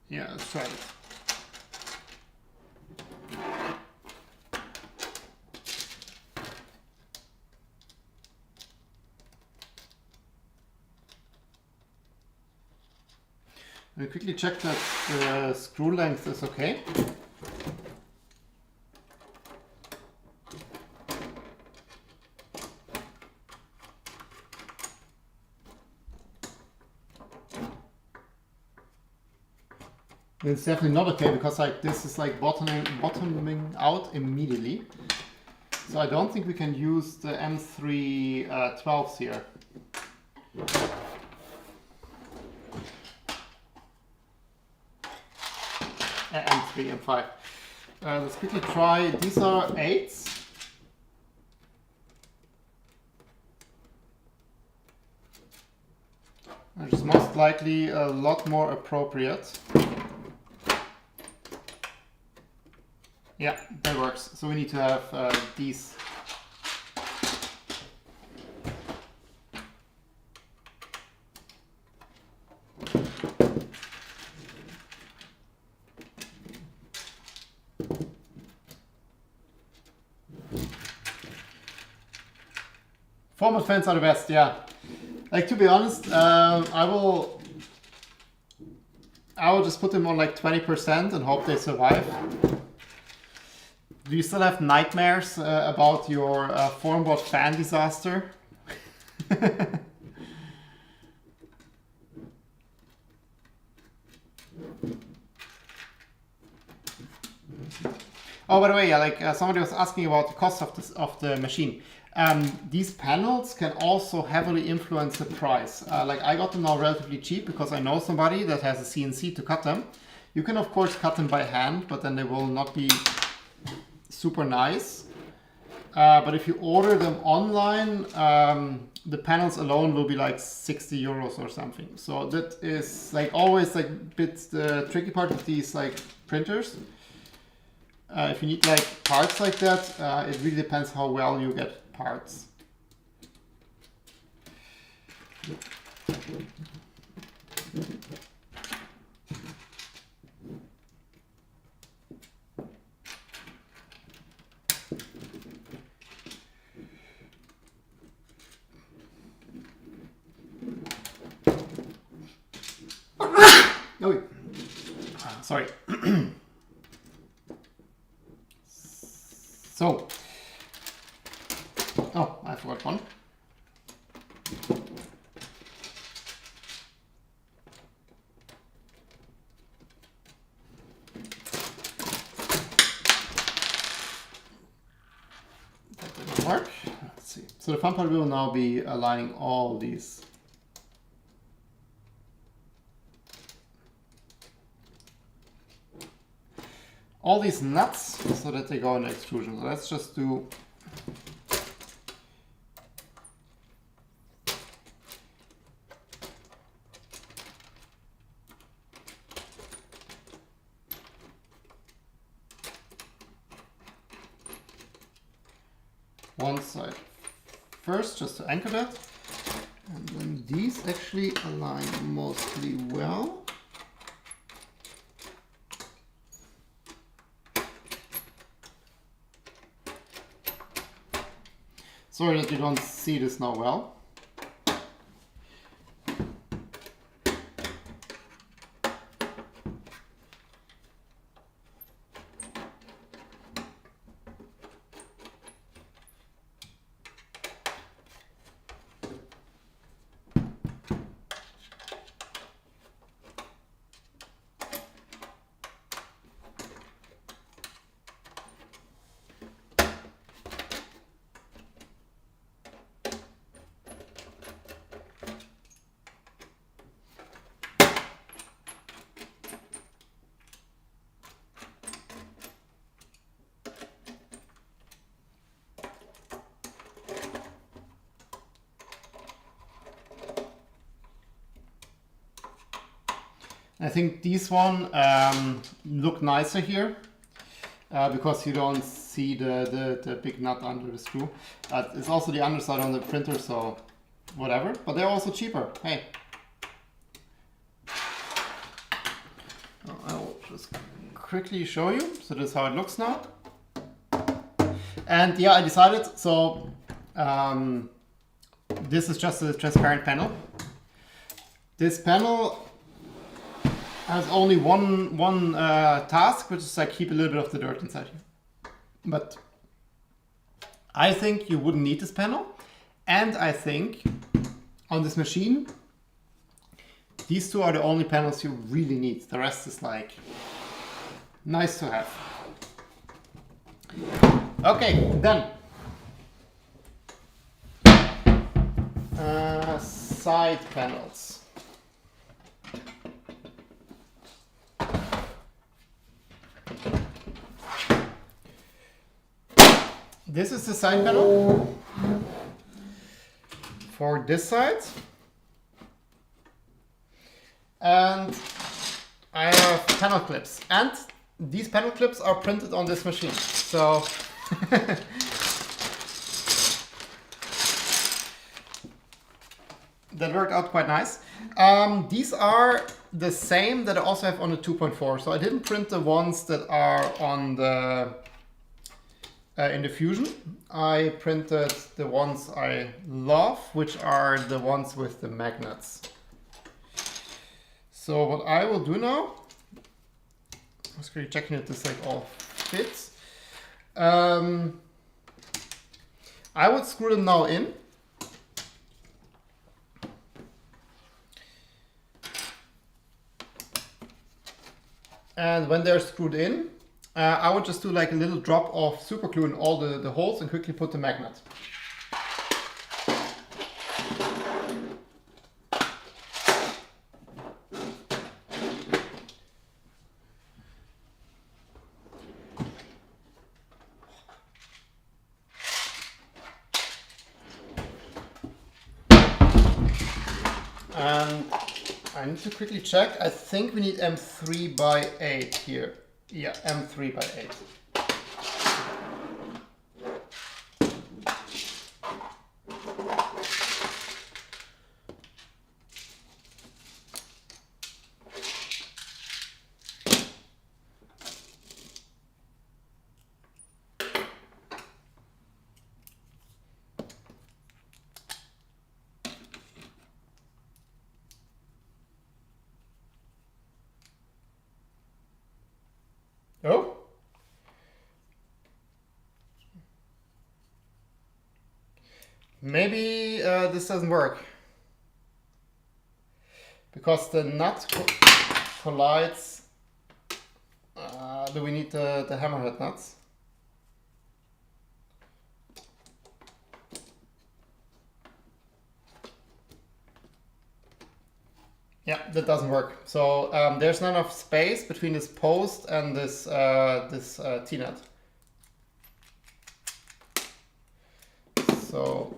Yeah, let's try it. Let me quickly check that the screw length is okay. It's definitely not okay because like this is like bottoming out immediately. So I don't think we can use the M3 12s here. M3, M5. Let's quickly try. These are 8s. which is most likely a lot more appropriate. Yeah, that works. So we need to have these. Format fans are the best, yeah. Like, to be honest, I will just put them on like 20% and hope they survive. Do you still have nightmares about your formboard fan disaster? Oh, by the way, yeah, like somebody was asking about the cost of the machine. These panels can also heavily influence the price. Like I got them now relatively cheap because I know somebody that has a CNC to cut them. You can of course cut them by hand, but then they will not be super nice. But if you order them online, the panels alone will be like 60 euros or something. So that is like always like bit the tricky part of these like printers. If you need like parts like that, it really depends how well you get parts. Oh, sorry. So, oh, I forgot one. That didn't work. Let's see. So the fun part will now be aligning all these. All these nuts so that they go in the extrusion. So let's just do one side first, just to anchor that. And then these actually align mostly well. Sorry that you don't see this now well. I think these one look nicer here because you don't see the big nut under the screw. It's also the underside on the printer, so whatever. But they're also cheaper. Hey. I will just quickly show you. So this is how it looks now. And yeah, I decided, so this is just a transparent panel. This panel has only one task, which is like keep a little bit of the dirt inside here. But I think you wouldn't need this panel. And I think on this machine, these two are the only panels you really need. The rest is like nice to have. Okay, then. Side panels. This is the side panel for this side. And I have panel clips, and these panel clips are printed on this machine. So that worked out quite nice. These are the same that I also have on the 2.4. So I didn't print the ones that are on the in the Fusion. I printed the ones I love, which are the ones with the magnets. So what I will do now, I'm just really checking that this like all fits. I would screw them now in. And when they're screwed in, I would just do like a little drop of super glue in all the holes and quickly put the magnet. And I need to quickly check. I think we need M3 by 8 here. Yeah, M3 by 8. Oh. Maybe this doesn't work. Because the nut collides. Do we need the hammerhead nuts? Yeah, that doesn't work. So there's not enough space between this post and this T-nut. So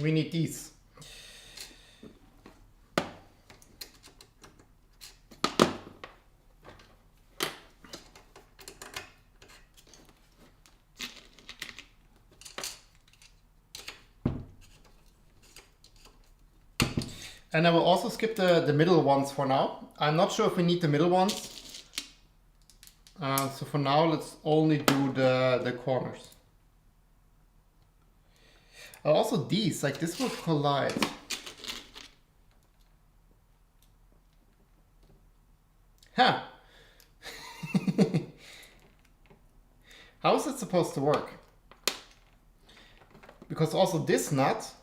we need these. And I will also skip the middle ones for now. I'm not sure if we need the middle ones. So for now, let's only do the corners. Also these, like this will collide. Huh. How is it supposed to work? Because also this nut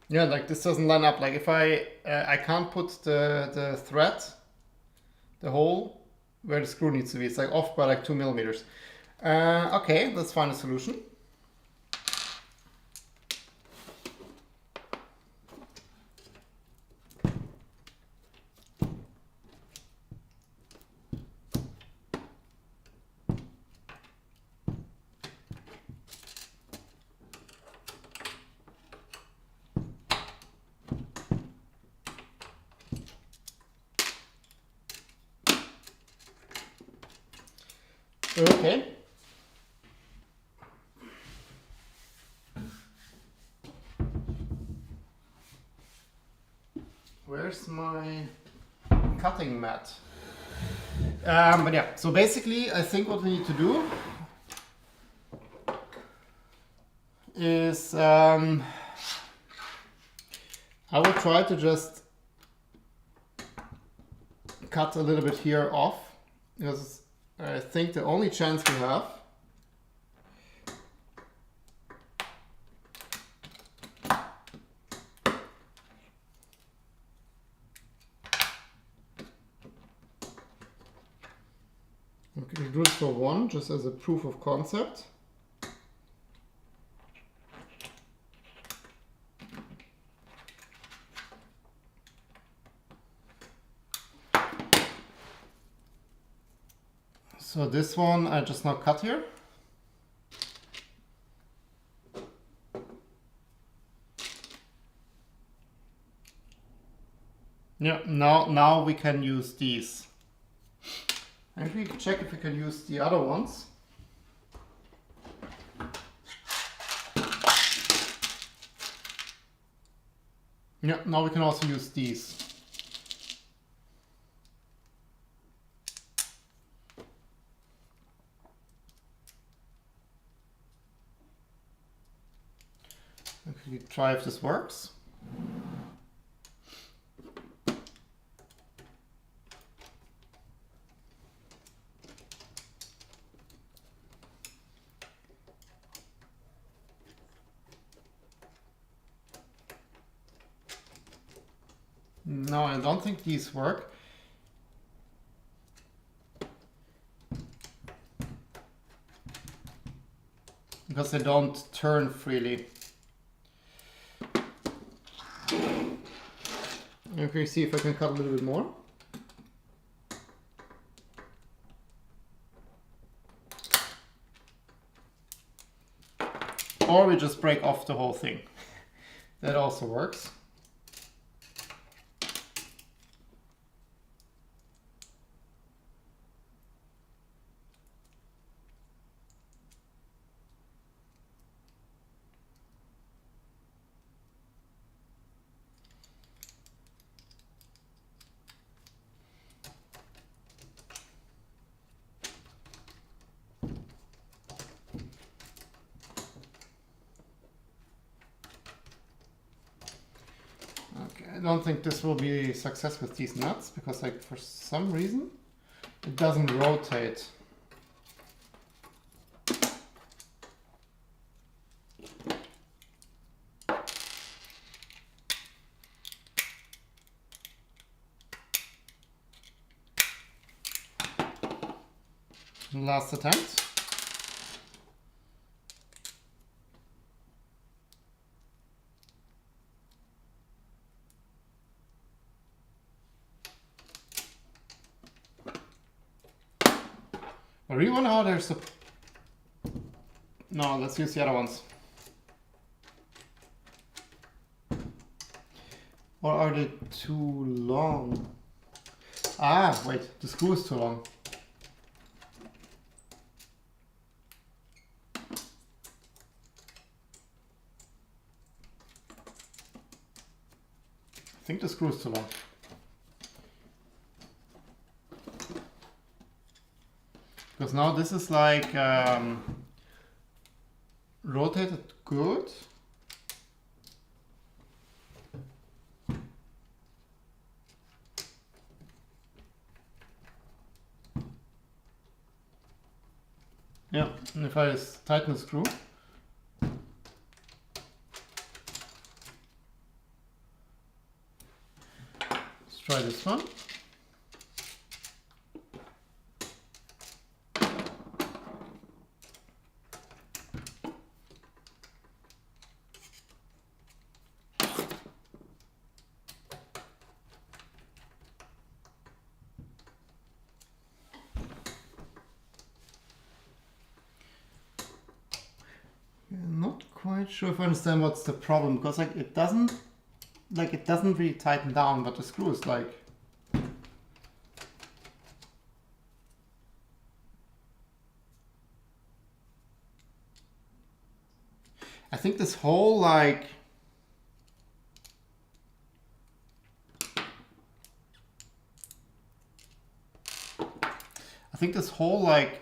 yeah, like this doesn't line up. Like if I can't put the thread, the hole where the screw needs to be. It's like off by like 2 millimeters. Okay, let's find a solution. Okay. Where's my cutting mat? But yeah, so basically I think what we need to do is I will try to just cut a little bit here off, because I think the only chance we have okay, do it for one, just as a proof of concept. So this one I just now cut here. Yeah, now we can use these. And we can check if we can use the other ones. Yeah, now we can also use these. Okay, try if this works. No, I don't think these work. Because they don't turn freely. Okay, see if I can cut a little bit more. Or we just break off the whole thing. That also works. I don't think this will be a success with these nuts because, like, for some reason it doesn't rotate. Last attempt. I really wonder how there's a... No, let's use the other ones. Or are they too long? Ah, wait, the screw is too long. I think the screw is too long. Because now this is like rotated good. Yeah, and if I just tighten the screw. Let's try this one. Not quite sure if I understand what's the problem, because like it doesn't really tighten down, but the screw is like... I think this whole like...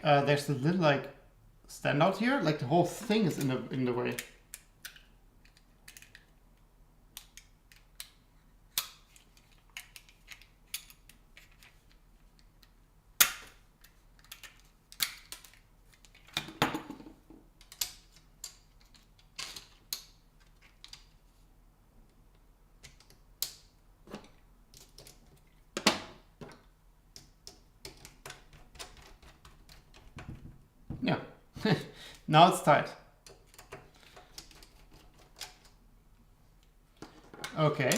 there's a little like standout here, like the whole thing is in the way. Now it's tight. Okay.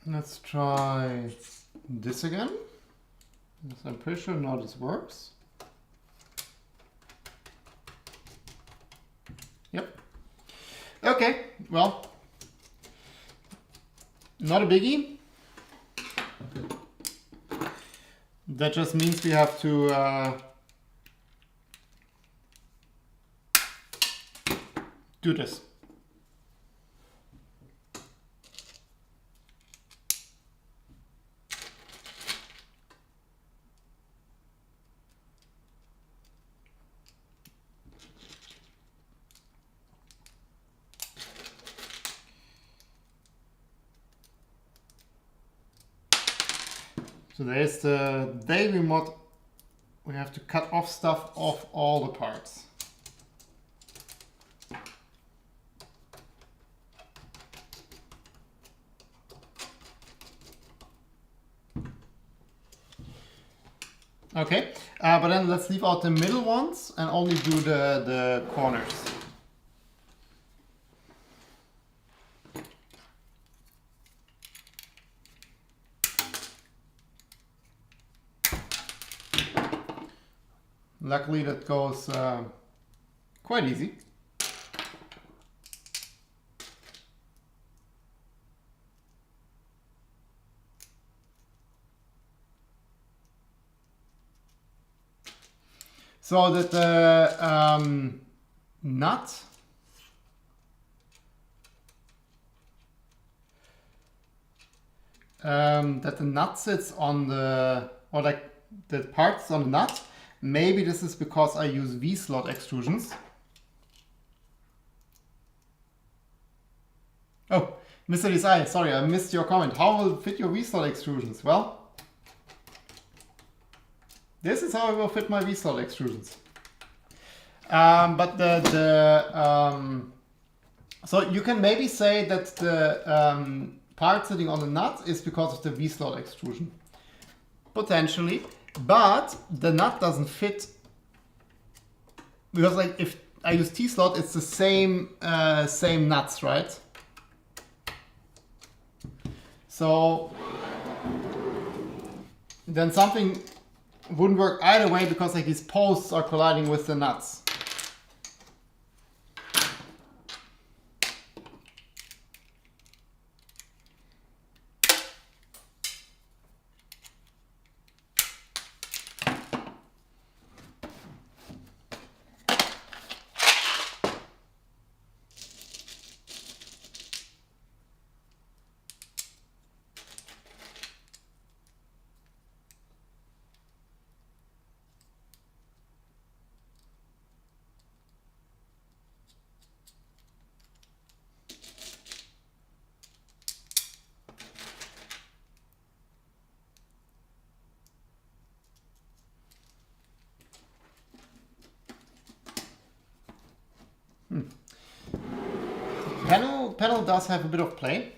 Let's try this again. I'm pretty sure now this works. Yep. Okay, well, not a biggie. That just means we have to do this. So there's the daily mod. We have to cut off stuff off all the parts. Okay, but then let's leave out the middle ones and only do the corners. Luckily that goes quite easy. So that the nut sits on the, or like the parts on the nut. Maybe this is because I use V-slot extrusions. Oh, Mr. Desai, sorry, I missed your comment. How will it fit your V-slot extrusions? Well, this is how I will fit my V-slot extrusions. But so you can maybe say that the part sitting on the nut is because of the V-slot extrusion. Potentially. But the nut doesn't fit because, like, if I use T-slot, it's the same nuts, right? So then something wouldn't work either way because, like, these posts are colliding with the nuts. Panel does have a bit of play.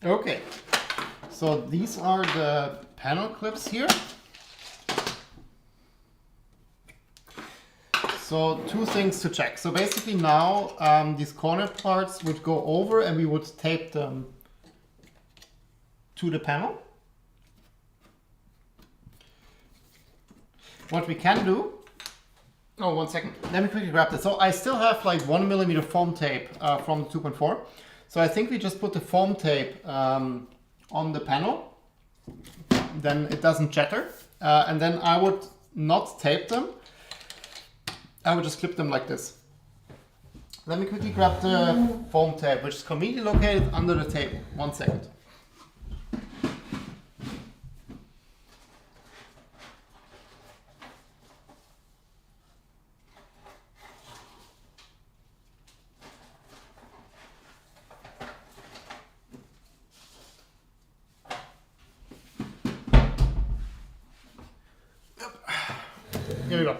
Okay, so these are the panel clips here. So so two things to check. So basically now these corner parts would go over and we would tape them to the panel. What we can do, oh, 1 second, let me quickly grab this. So I still have like 1mm foam tape from the 2.4. So I think we just put the foam tape on the panel, then it doesn't chatter. And then I would not tape them. I would just clip them like this. Let me quickly grab the foam tape, which is conveniently located under the table. 1 second. Here we go.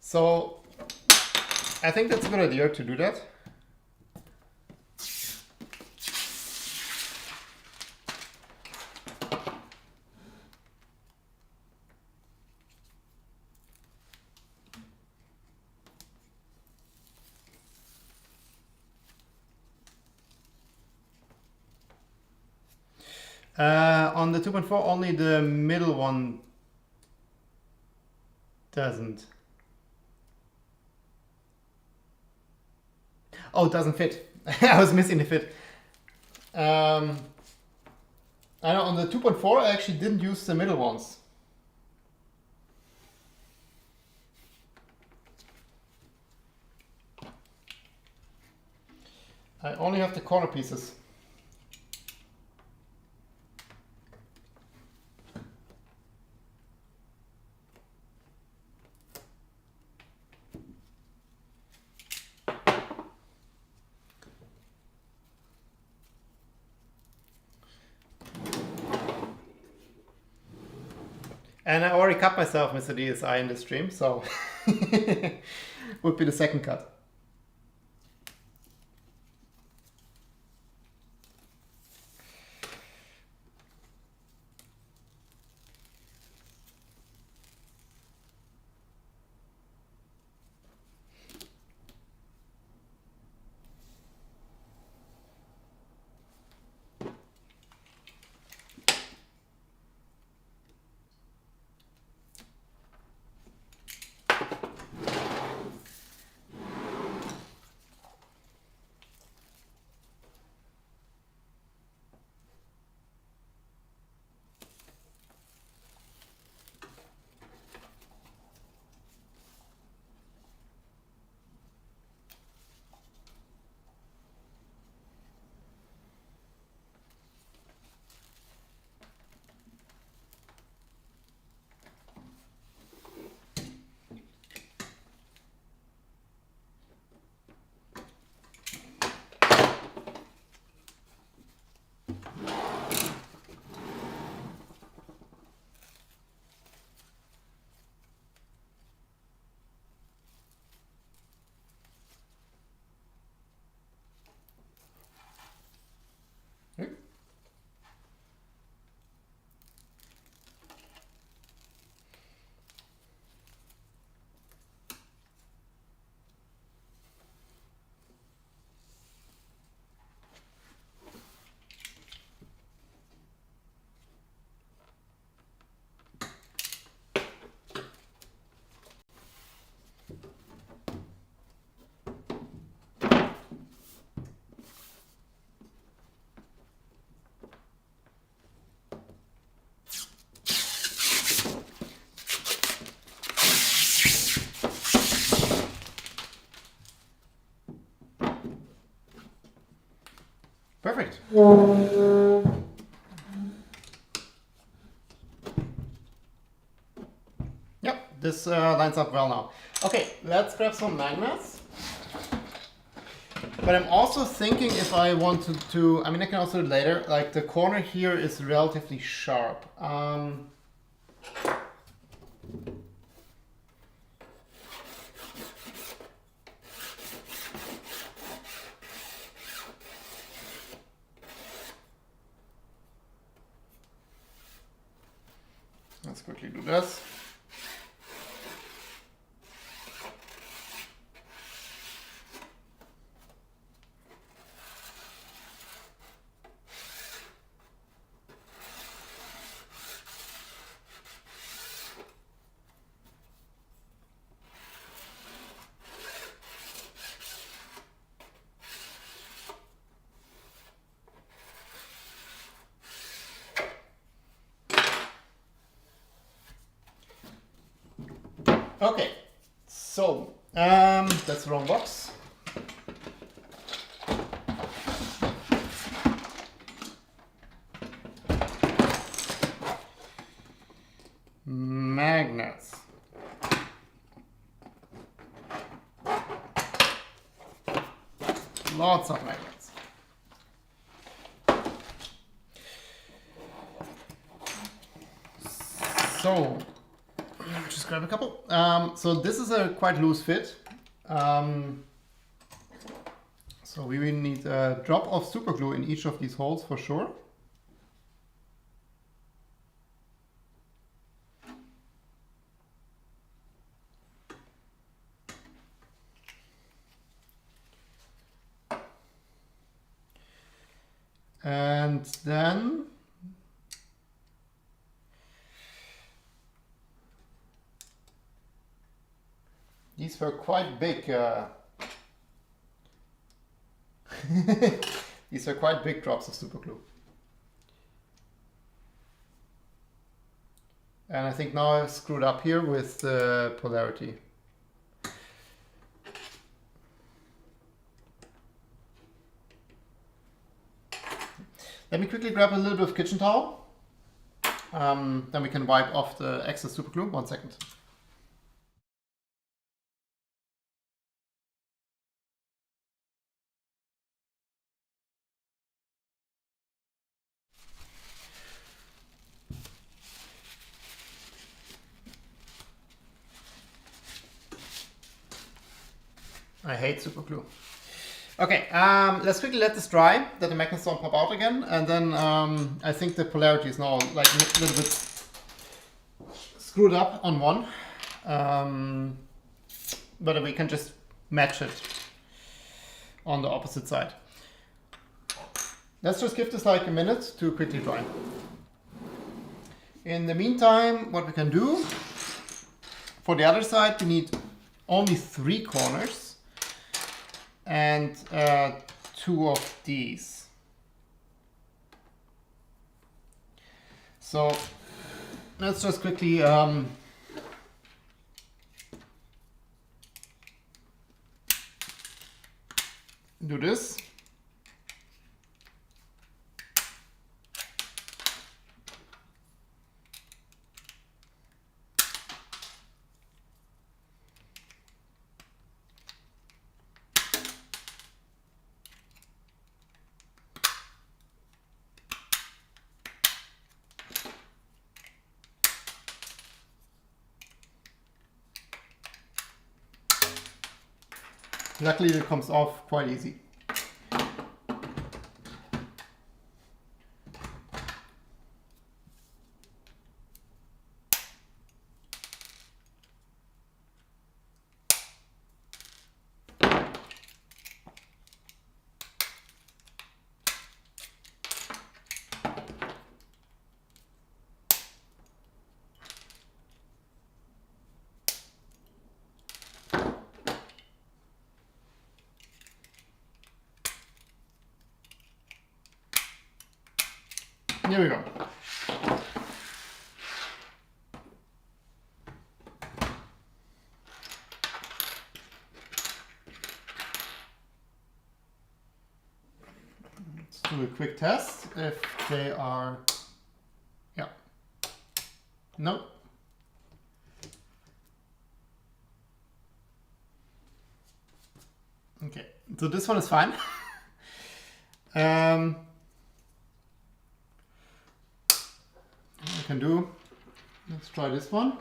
So I think that's a good idea to do that. On the 2.4, only the middle one doesn't. Oh, it doesn't fit. I was missing the fit. I know on the 2.4 I actually didn't use the middle ones. I only have the corner pieces. And I already cut myself, Mr. DSI, in the stream, so would be the second cut. Perfect. Yep, this lines up well now. Okay, let's grab some magnets. But I'm also thinking if I wanted to, I mean, I can also do it later, like the corner here is relatively sharp. Let's quickly do this. So, that's the wrong box. Magnets. Lots of magnets. So, just grab a couple. So this is a quite loose fit. So we will need a drop of super glue in each of these holes for sure. And then these were quite big. These are quite big drops of super glue. And I think now I've screwed up here with the polarity. Let me quickly grab a little bit of kitchen towel. Then we can wipe off the excess super glue. 1 second. I hate super glue. Okay, let's quickly let this dry, that the magnets don't pop out again, and then I think the polarity is now like a little bit screwed up on one, but we can just match it on the opposite side. Let's just give this like a minute to quickly dry. In the meantime, what we can do, for the other side we need only 3 corners. And 2 of these. So let's just quickly do this. Luckily, it comes off quite easy. Here we go. Let's do a quick test if they are, yeah, no. Okay, so this one is fine. We can do, let's try this one.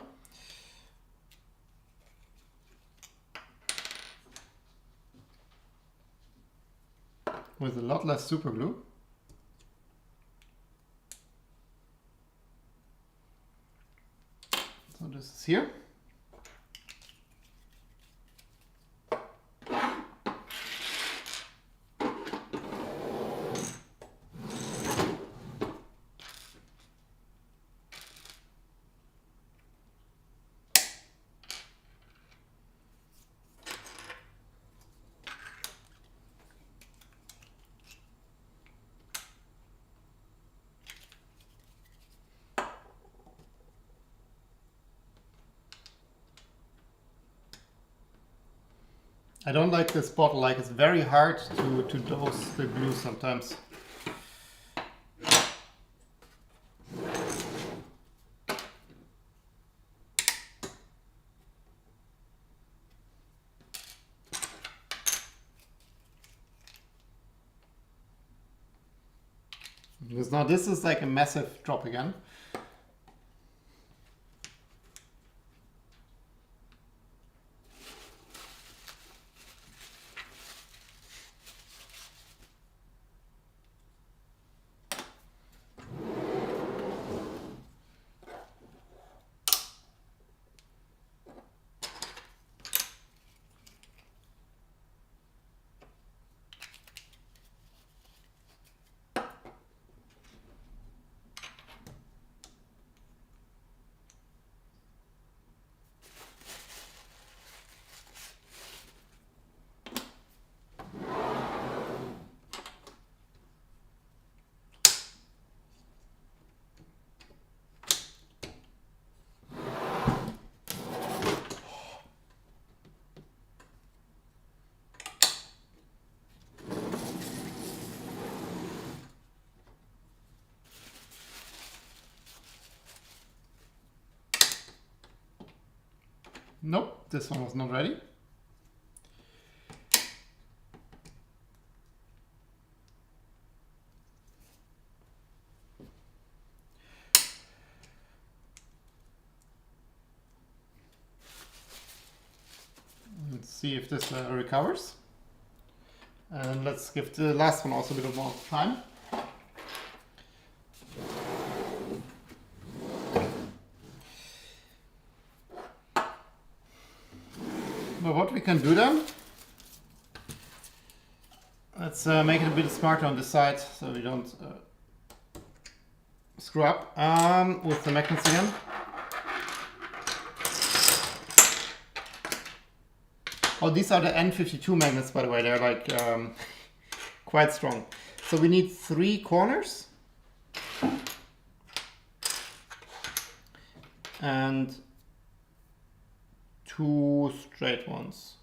With a lot less super glue. So this is here. I don't like this bottle, like it's very hard to dose the glue sometimes. Because now this is like a massive drop again. Nope, this one was not ready. Let's see if this recovers. And let's give the last one also a bit of more time. But what we can do then, let's make it a bit smarter on this side so we don't screw up with the magnets again. Oh, these are the N52 magnets, by the way. They're like quite strong. So we need 3 corners and 2 straight ones.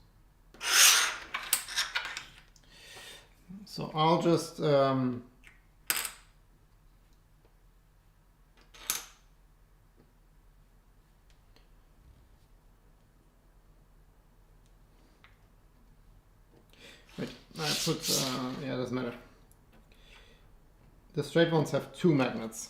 So I'll just wait, I put yeah, doesn't matter. The straight ones have 2 magnets.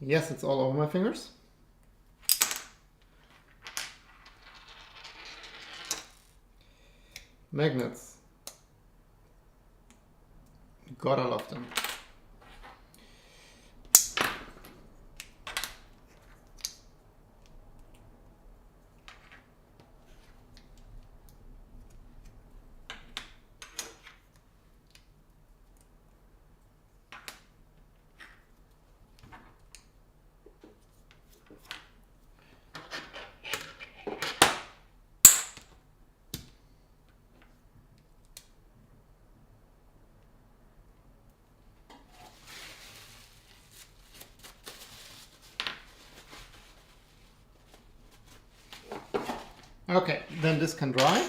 Yes, it's all over my fingers. Magnets. Gotta love them. Okay, then this can dry.